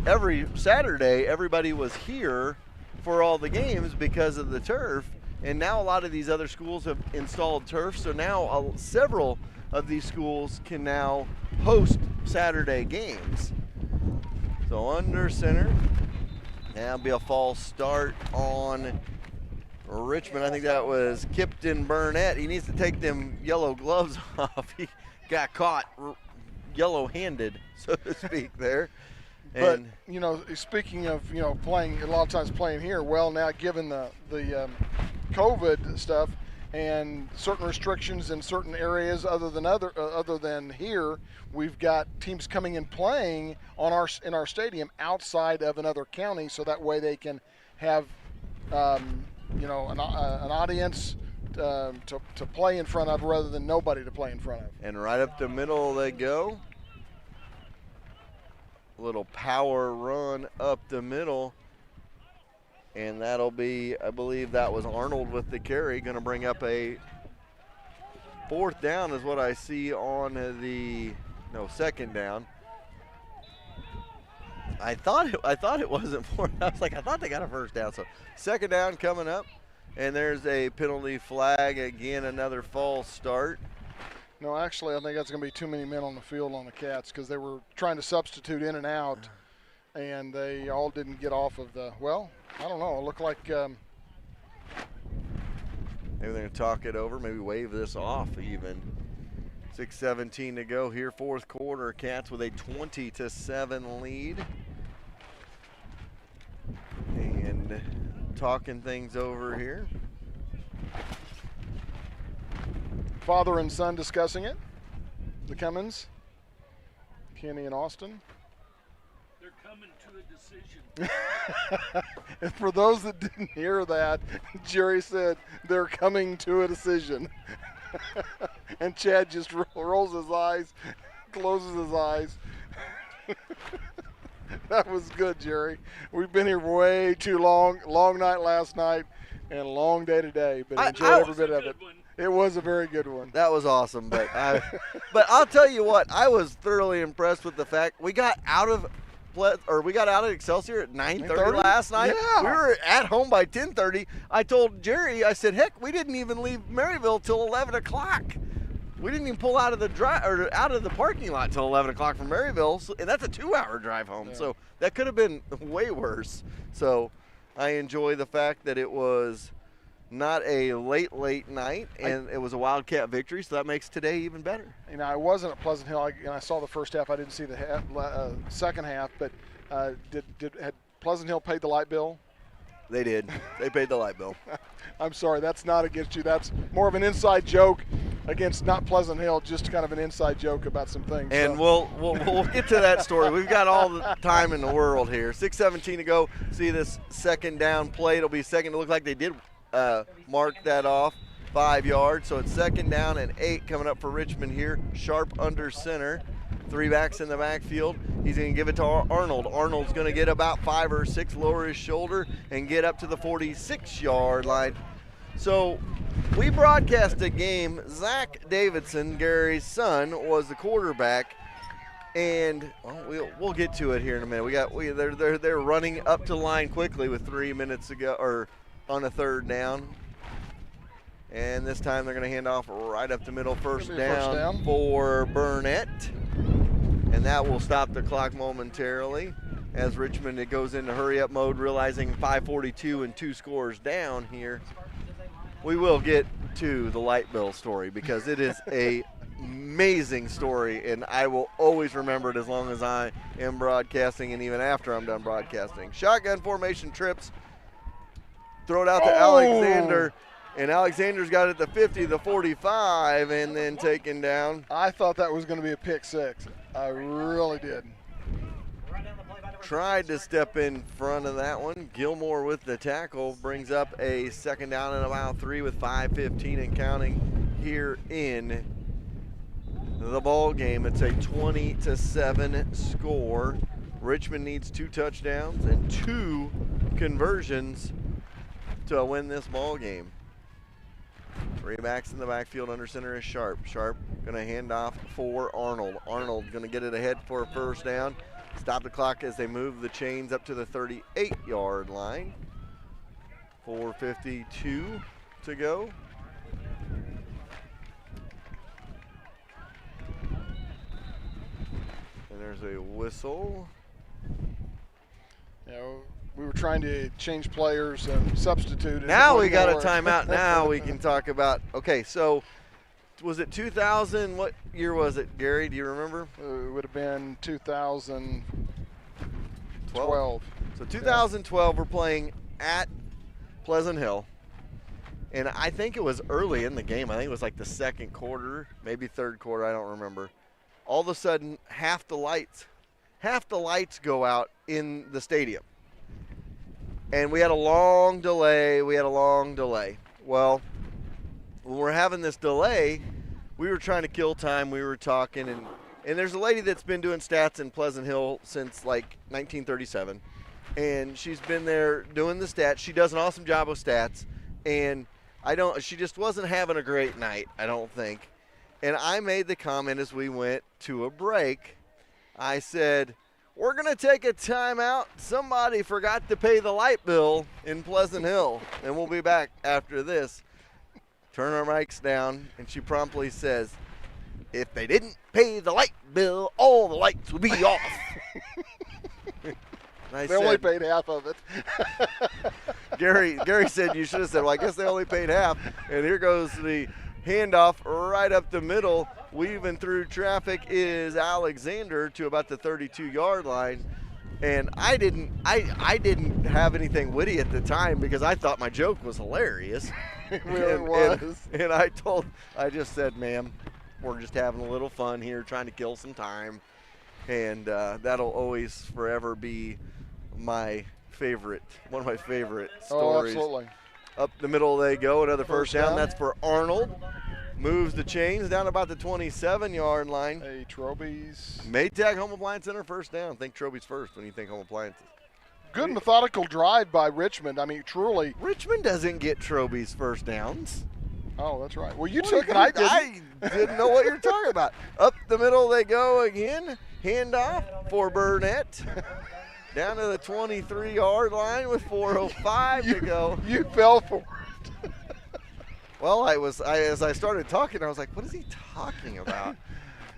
every Saturday, everybody was here for all the games because of the turf. And now a lot of these other schools have installed turf, so now several of these schools can now host Saturday games. So under center, that'll be a false start on Richmond. I think that was Kipton Burnett. He needs to take them yellow gloves off. He got caught yellow-handed, so to speak, there. But, speaking of, playing, a lot of times playing here, well, now given the COVID stuff and certain restrictions in certain areas other than here, we've got teams coming and playing in our stadium outside of another county, so that way they can have an audience to play in front of rather than nobody to play in front of. And right up the middle they go. Little power run up the middle, and that'll be, I believe that was Arnold with the carry, going to bring up a 4th down is what I see on second down. I thought it wasn't 4th. I was like, I thought they got a first down. So 2nd down coming up, and there's a penalty flag again, another false start. No, actually, I think that's going to be too many men on the field on the Cats because they were trying to substitute in and out, and they all didn't get off of I don't know. It looked like maybe they're going to talk it over, maybe wave this off even. 6:17 to go here, 4th quarter. Cats with a 20-7 lead. And talking things over here. Father and son discussing it. The Cummins, Kenny and Austin. They're coming to a decision. And for those that didn't hear that, Jerry said they're coming to a decision. And Chad just rolls his eyes, closes his eyes. That was good, Jerry. We've been here way too long. Long night last night and a long day today, but enjoyed every bit of it. It was a very good one. That was awesome. But I'll tell you what, I was thoroughly impressed with the fact we got out of Excelsior at 9:30 last night. Yeah. We were at home by 10:30. I told Jerry, I said, heck, we didn't even leave Maryville till 11 o'clock. We didn't even pull out of the parking lot till 11 o'clock from Maryville, and that's a 2-hour drive home. Yeah. So that could have been way worse. So I enjoy the fact that it was not a late night, and it was a Wildcat victory, so that makes today even better. You know, I wasn't at Pleasant Hill, and I saw the first half. I didn't see the second half, but had Pleasant Hill paid the light bill? They did. They paid the light bill. I'm sorry, that's not against you. That's more of an inside joke against not Pleasant Hill, just kind of an inside joke about some things. And we'll get to that story. We've got all the time in the world here. 6:17 to go. See this second down play. It'll be second. It looked like they did mark that off 5 yards. So it's second down and 8 coming up for Richmond here. Sharp under center. 3 backs in the backfield. He's going to give it to Arnold. Arnold's going to get about 5 or 6, lower his shoulder, and get up to the 46-yard line. So we broadcast a game. Zach Davidson, Gary's son, was the quarterback. And we'll get to it here in a minute. They're running up to the line quickly with 3 minutes to go, or on a third down. And this time they're going to hand off right up the middle, first down for Burnett. And that will stop the clock momentarily as Richmond, it goes into hurry-up mode, realizing 5:42 and 2 scores down here. We will get to the light bill story because it is a amazing story, and I will always remember it as long as I am broadcasting and even after I'm done broadcasting. Shotgun formation trips. Throw it out to Alexander. And Alexander's got it at the 50, the 45, and then taken down. I thought that was going to be a pick six. I really did. Tried to step in front of that one. Gilmore with the tackle brings up a second down and about 3 with 5:15 and counting here in the ball game. It's a 20-7 score. Richmond needs 2 touchdowns and 2 conversions to win this ball game. 3 backs in the backfield, under center is Sharp. Sharp going to hand off for Arnold. Arnold going to get it ahead for a first down. Stop the clock as they move the chains up to the 38-yard line. 4:52 to go. And there's a whistle. You know, we were trying to change players and substitute. Now we got a timeout. Now we can talk about, okay, so was it 2000? What year was it, Gary? Do you remember? It would have been 2012. So 2012, we're playing at Pleasant Hill. And I think it was early in the game. I think it was like the second quarter, maybe third quarter. I don't remember. All of a sudden, half the lights go out in the stadium. And we had a long delay. Well, when we're having this delay, we were trying to kill time. We were talking, and there's a lady that's been doing stats in Pleasant Hill since like 1937. And she's been there doing the stats. She does an awesome job with stats. And she just wasn't having a great night, I don't think. And I made the comment as we went to a break. I said, we're going to take a timeout. Somebody forgot to pay the light bill in Pleasant Hill. And we'll be back after this. Turn our mics down, and she promptly says, if they didn't pay the light bill, all the lights would be off. They only paid half of it. Gary said you should have said, well, I guess they only paid half. And here goes the handoff right up the middle. Weaving through traffic is Alexander to about the 32-yard line. And I didn't have anything witty at the time because I thought my joke was hilarious. It really was. And I just said, ma'am, we're just having a little fun here, trying to kill some time. And that'll always forever be one of my favorite stories. Oh, absolutely. Up the middle they go, another first down. That's for Arnold. Moves the chains down about the 27-yard line. Hey, Troby's. Maytag Home Appliance Center, first down. Think Troby's first when you think home appliances. Good methodical drive by Richmond. I mean, truly. Richmond doesn't get Troby's first downs. Oh, that's right. Well, you took it. I didn't know what you're talking about. Up the middle they go again. Handoff for Burnett. Down to the 23-yard line with 4:05 to go. You fell for it. Well, as I started talking, I was like, what is he talking about?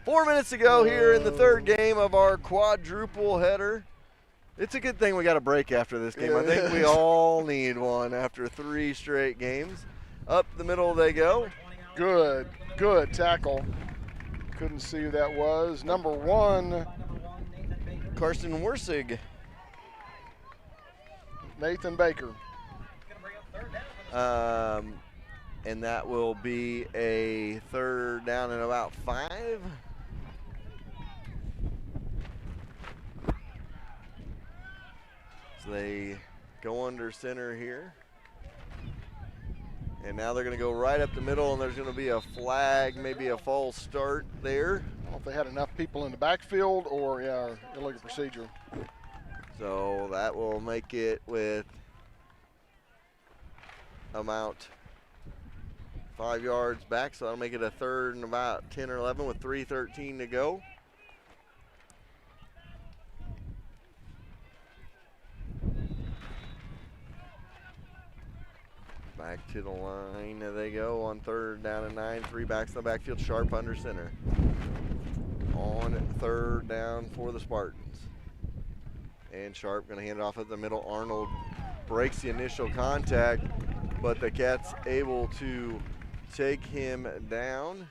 4 minutes to go here in the third game of our quadruple header. It's a good thing we got a break after this game. I think we all need one after 3 straight games. Up the middle they go. Good tackle. Couldn't see who that was. Number 1. Carson Worsig. Nathan Baker. And that will be a third down and about 5. So they go under center here. And now they're going to go right up the middle, and there's going to be a flag, maybe a false start there. I don't know if they had enough people in the backfield or, illegal procedure. So that will make it with about 5 yards back. So that'll make it a third and about 10 or 11 with 3:13 to go. Back to the line they go on third down and 9. 3 backs in the backfield. Sharp under center. On third down for the Spartans. And Sharp going to hand it off at the middle. Arnold breaks the initial contact, but the Cats able to take him down.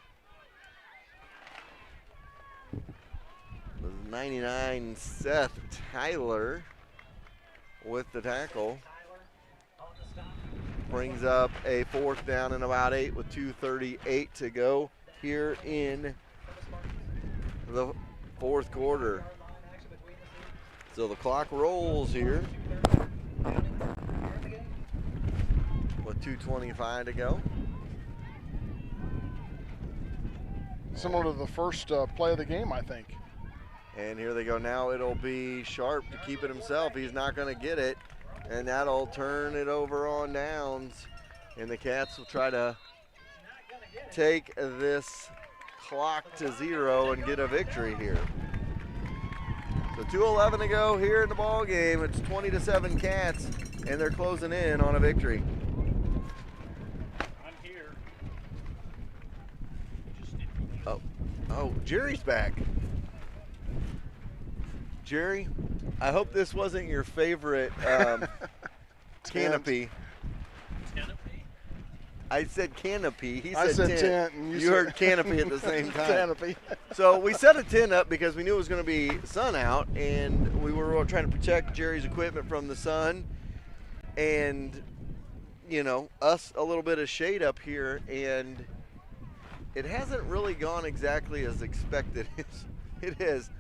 The 99 Seth Tyler with the tackle. Brings up a 4th down and about 8 with 2:38 to go here in the 4th quarter. So the clock rolls here with 2:25 to go. Similar to the first play of the game, I think. And here they go now. It'll be Sharp to keep it himself. He's not going to get it. And that'll turn it over on downs. And the Cats will try to take this clock to 0 and get a victory here. So 2:11 to go here in the ball game. It's 20-7 Cats, and they're closing in on a victory. I'm here. Oh, Jerry's back. Jerry, I hope this wasn't your favorite canopy. I said canopy. He said tent. And you heard canopy at the same time. Canopy. So we set a tent up because we knew it was going to be sun out, and we were trying to protect Jerry's equipment from the sun, and us a little bit of shade up here, and it hasn't really gone exactly as expected. It has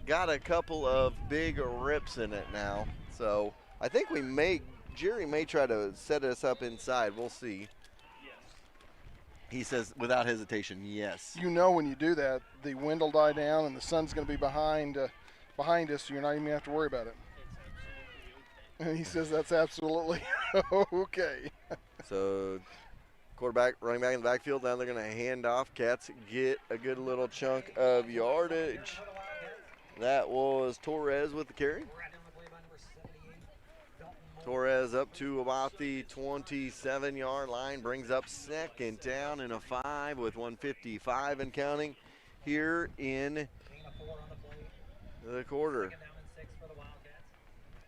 got a couple of big rips in it now. So I think Jerry may try to set us up inside. We'll see. He says without hesitation, yes. When you do that, the wind will die down and the sun's going to be behind us, so you're not even going to have to worry about it. And he says that's absolutely okay. So quarterback, running back in the backfield, now they're going to hand off. Cats get a good little chunk of yardage. That was Torres with the carry. Torres up to about the 27-yard line, brings up 2nd down and a 5 with 1:55 and counting here in the quarter.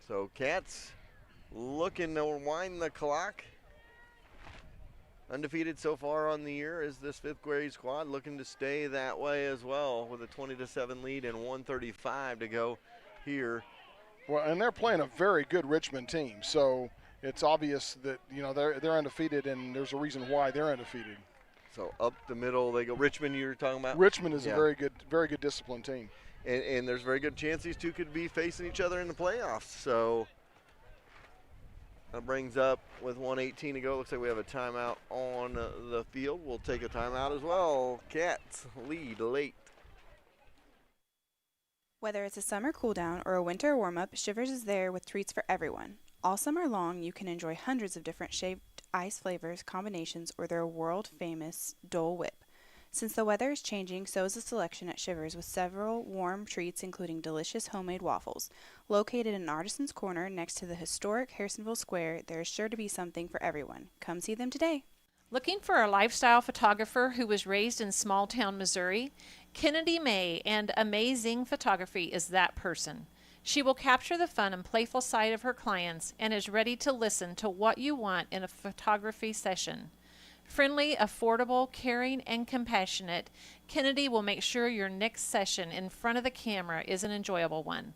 So Cats looking to wind the clock. Undefeated so far on the year is this 5th grade squad, looking to stay that way as well with a 20-7 lead and 1:35 to go here. Well, and they're playing a very good Richmond team, so it's obvious that they're undefeated, and there's a reason why they're undefeated. So up the middle they go. Richmond, you were talking about? Richmond is a very good disciplined team, and there's a very good chance these two could be facing each other in the playoffs. So that brings up with 1:18 to go. Looks like we have a timeout on the field. We'll take a timeout as well. Cats lead late. Whether it's a summer cool down or a winter warm up, Shivers is there with treats for everyone. All summer long, you can enjoy hundreds of different shaped ice flavors, combinations, or their world-famous Dole Whip. Since the weather is changing, so is the selection at Shivers, with several warm treats including delicious homemade waffles. Located in Artisans Corner next to the historic Harrisonville Square, there is sure to be something for everyone. Come see them today. Looking for a lifestyle photographer who was raised in small town Missouri? Kennedy May and Amazing Photography is that person. She will capture the fun and playful side of her clients and is ready to listen to what you want in a photography session. Friendly, affordable, caring, and compassionate, Kennedy will make sure your next session in front of the camera is an enjoyable one.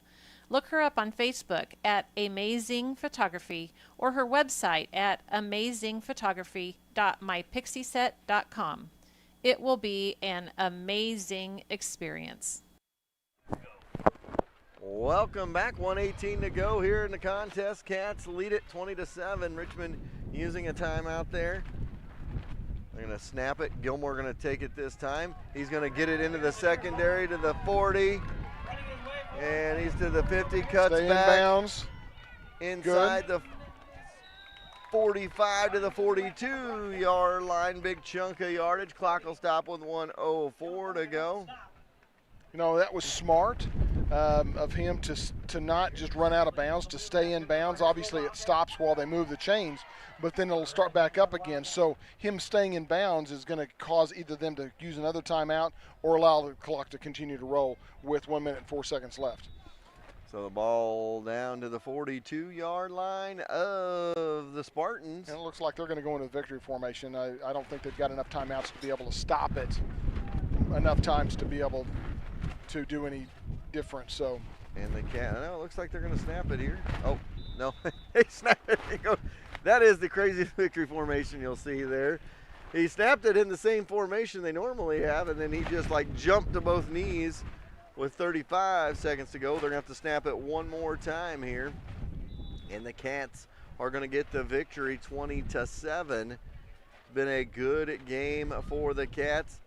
Look her up on Facebook at Amazing Photography or her website at amazingphotography.mypixieset.com. It will be an amazing experience. Welcome back. 1:18 to go here in the contest. Cats lead it 20-7. Richmond using a timeout there. They're going to snap it. Gilmore going to take it this time. He's going to get it into the secondary to the 40. And he's to the 50, cuts Stay back. Inbounds. Inside the 45 to the 42-yard line. Big chunk of yardage. Clock will stop with 1:04 to go. You know, that was smart of him to not just run out of bounds, to stay in bounds. Obviously, it stops while they move the chains, but then it'll start back up again. So him staying in bounds is going to cause either them to use another timeout or allow the clock to continue to roll with 1 minute and 4 seconds left. So the ball down to the 42-yard line of the Spartans. And it looks like they're going to go into the victory formation. I don't think they've got enough timeouts to be able to stop it enough times to be able to do any different. So, and the cat, no, it looks like they're going to snap it here. Oh, no, they snap it. That is the craziest victory formation you'll see there. He snapped it in the same formation they normally have, and then he just like jumped to both knees with 35 seconds to go. They're going to have to snap it one more time here. And the Cats are going to get the victory 20-7. Been a good game for the Cats.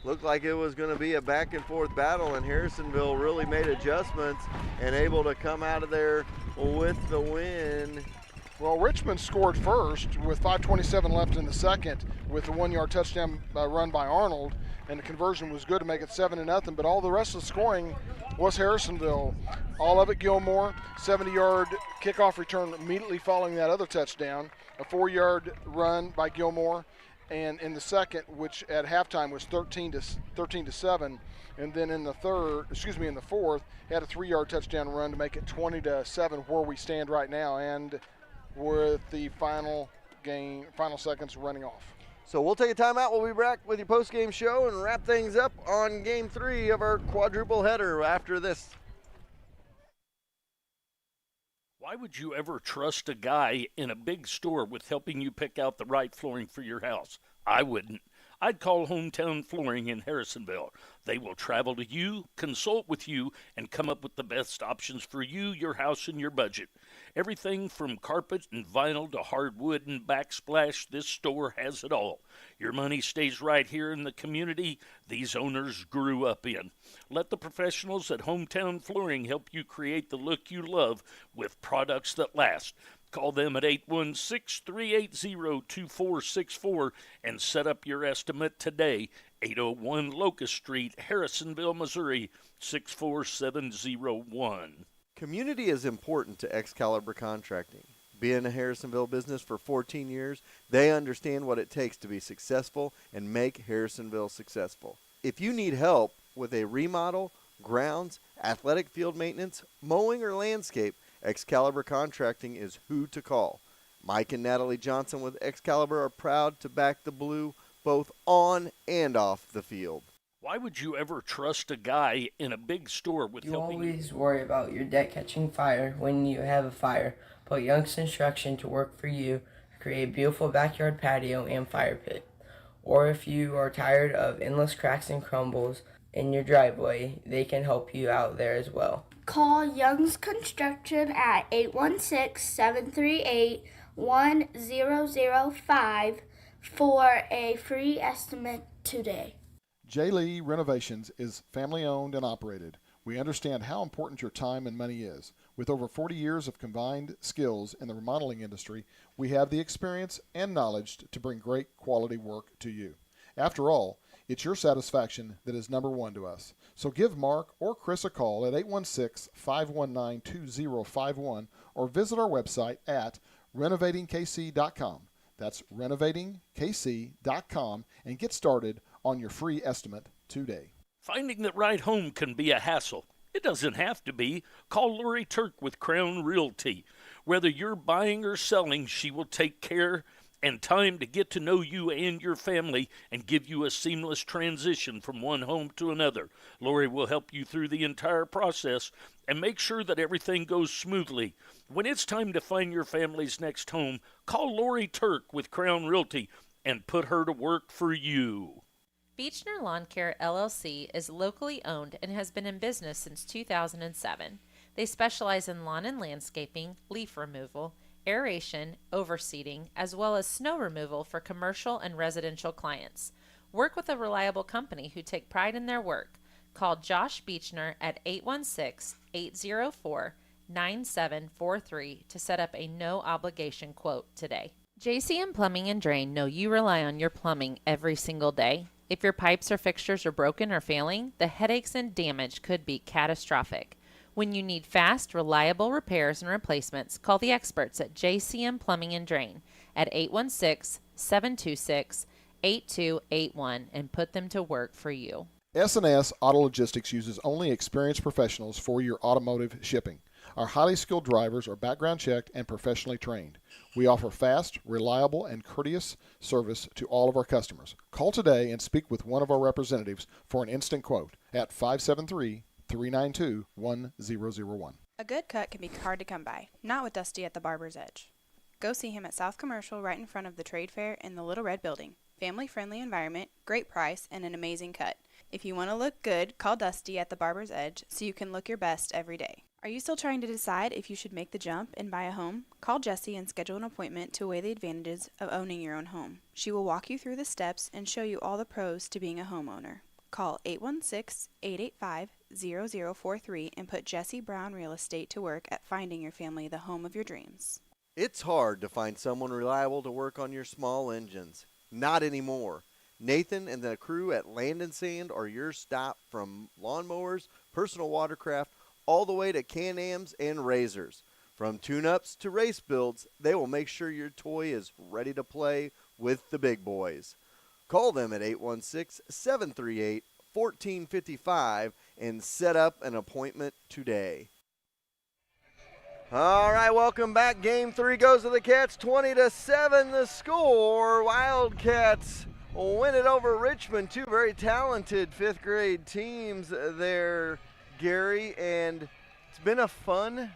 Looked like it was going to be a back and forth battle, and Harrisonville really made adjustments and able to come out of there with the win. Well, Richmond scored first with 5:27 left in the second with the 1-yard touchdown run by Arnold, and the conversion was good to make it 7-0, but all the rest of the scoring was Harrisonville. All of it Gilmore, 70-yard kickoff return immediately following that other touchdown, a 4-yard run by Gilmore, and in the second, which at halftime was 13-7, and then in the fourth, had a 3-yard touchdown run to make it 20-7 where we stand right now, and with the final seconds running off. So we'll take a timeout. We'll be back with your post-game show and wrap things up on Game 3 of our quadruple header after this. Why would you ever trust a guy in a big store with helping you pick out the right flooring for your house? I wouldn't. I'd call Hometown Flooring in Harrisonville. They will travel to you, consult with you, and come up with the best options for you, your house, and your budget. Everything from carpet and vinyl to hardwood and backsplash, this store has it all. Your money stays right here in the community these owners grew up in. Let the professionals at Hometown Flooring help you create the look you love with products that last. Call them at 816-380-2464 and set up your estimate today. 801 Locust Street, Harrisonville, Missouri, 64701. Community is important to Excalibur Contracting. Being a Harrisonville business for 14 years, they understand what it takes to be successful and make Harrisonville successful. If you need help with a remodel, grounds, athletic field maintenance, mowing, or landscape, Excalibur Contracting is who to call. Mike and Natalie Johnson with Excalibur are proud to back the Blue both on and off the field. Why would you ever trust a guy in a big store with helping you? Always worry about your deck catching fire when you have a fire. Put Young's Construction to work for you to create a beautiful backyard patio and fire pit. Or if you are tired of endless cracks and crumbles in your driveway, they can help you out there as well. Call Young's Construction at 816-738-1005 for a free estimate today. J. Lee Renovations is family owned and operated. We understand how important your time and money is. With over 40 years of combined skills in the remodeling industry, we have the experience and knowledge to bring great quality work to you. After all, it's your satisfaction that is number one to us. So give Mark or Chris a call at 816-519-2051 or visit our website at renovatingkc.com. That's renovatingkc.com, and get started on your free estimate today. Finding the right home can be a hassle. It doesn't have to be. Call Lori Turk with Crown Realty. Whether you're buying or selling, she will take care and time to get to know you and your family and give you a seamless transition from one home to another. Lori will help you through the entire process and make sure that everything goes smoothly. When it's time to find your family's next home, call Lori Turk with Crown Realty and put her to work for you. Beechner Lawn Care LLC is locally owned and has been in business since 2007. They specialize in lawn and landscaping, leaf removal, aeration, overseeding, as well as snow removal for commercial and residential clients. Work with a reliable company who take pride in their work. Call Josh Beechner at 816-804-9743 to set up a no-obligation quote today. JCM Plumbing and Drain know you rely on your plumbing every single day. If your pipes or fixtures are broken or failing, the headaches and damage could be catastrophic. When you need fast, reliable repairs and replacements, call the experts at JCM Plumbing and Drain at 816-726-8281 and put them to work for you. S&S Auto Logistics uses only experienced professionals for your automotive shipping. Our highly skilled drivers are background checked and professionally trained. We offer fast, reliable, and courteous service to all of our customers. Call today and speak with one of our representatives for an instant quote at 573-392-1001. A good cut can be hard to come by, not with Dusty at the Barber's Edge. Go see him at South Commercial right in front of the Trade Fair in the Little Red Building. Family-friendly environment, great price, and an amazing cut. If you want to look good, call Dusty at the Barber's Edge so you can look your best every day. Are you still trying to decide if you should make the jump and buy a home? Call Jessie and schedule an appointment to weigh the advantages of owning your own home. She will walk you through the steps and show you all the pros to being a homeowner. Call 816-885-0043 and put Jessie Brown Real Estate to work at finding your family the home of your dreams. It's hard to find someone reliable to work on your small engines. Not anymore. Nathan and the crew at Land and Sand are your stop from lawnmowers, personal watercraft, all the way to Can-Ams and Razors. From tune-ups to race builds, they will make sure your toy is ready to play with the big boys. Call them at 816-738-1455 and set up an appointment today. All right, welcome back. Game 3 goes to the Cats, 20-7 the score. Wildcats win it over Richmond. Two very talented fifth grade teams there, Gary, and it's been a fun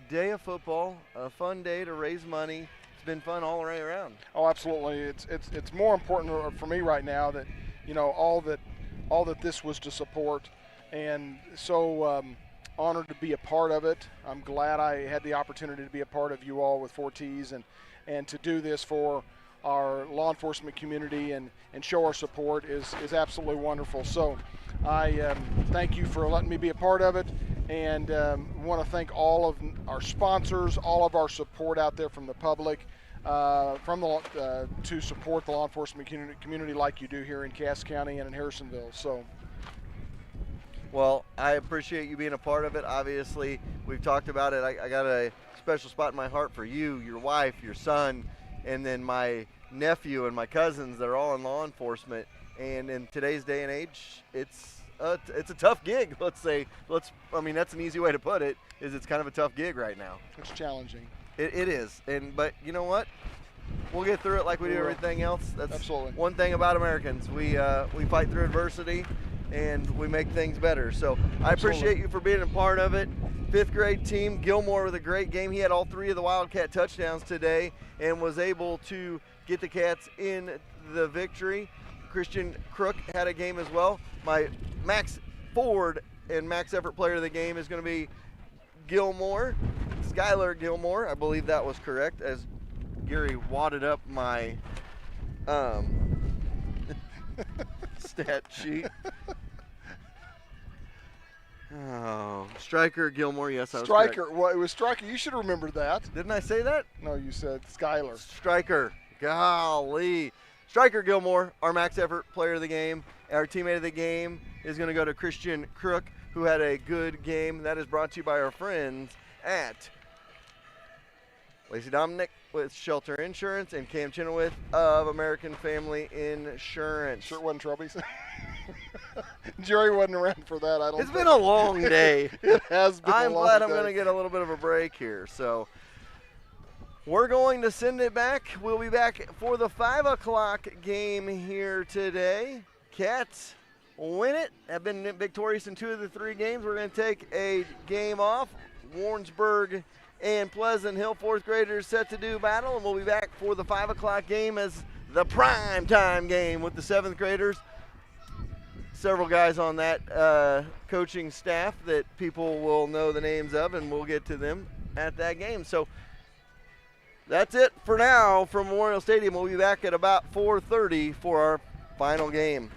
day of football, a fun day to raise money. It's been fun all the way around. Oh, absolutely. It's more important for me right now that, you know, all that this was to support, and so honored to be a part of it. I'm glad I had the opportunity to be a part of you all with 4Ts and to do this for our law enforcement community and show our support is absolutely wonderful. So I thank you for letting me be a part of it, and want to thank all of our sponsors, all of our support out there from the public, to support the law enforcement community like you do here in Cass County and in Harrisonville. So. Well, I appreciate you being a part of it. Obviously, we've talked about it. I got a special spot in my heart for you, your wife, your son, and then my nephew and my cousins that are all in law enforcement. And in today's day and age, it's a tough gig. That's an easy way to put it. It's kind of a tough gig right now. It's challenging. It is. But you know what? We'll get through it like we do everything else. That's absolutely one thing about Americans. We fight through adversity, and we make things better. So I appreciate you for being a part of it. Fifth grade team, Gilmore with a great game. He had all 3 of the Wildcat touchdowns today and was able to get the Cats in the victory. Christian Crook had a game as well. My Max Ford and Max Effort player of the game is going to be Gilmore, Skylar Gilmore. I believe that was correct as Gary wadded up my stat sheet. Oh, Stryker Gilmore. Yes, I was Stryker. correct. Well, it was Stryker. You should remember that. Didn't I say that? No, you said Skyler. Stryker. Golly. Stryker Gilmore, our max effort player of the game. Our teammate of the game is going to go to Christian Crook, who had a good game. That is brought to you by our friends at Lacey Dominic with Shelter Insurance and Cam Chenoweth of American Family Insurance. Sure it wasn't Trubby's. Jerry wasn't around for that. I don't. It's been a long day. It has been. I'm a long glad day. I'm going to get a little bit of a break here. So we're going to send it back. We'll be back for the 5 o'clock game here today. Cats win it. Have been victorious in 2 of the 3 games. We're going to take a game off. Warrensburg and Pleasant Hill 4th graders set to do battle, and we'll be back for the 5 o'clock game as the prime time game with the 7th graders. Several guys on that coaching staff that people will know the names of, and we'll get to them at that game. So that's it for now from Memorial Stadium. We'll be back at about 4:30 for our final game.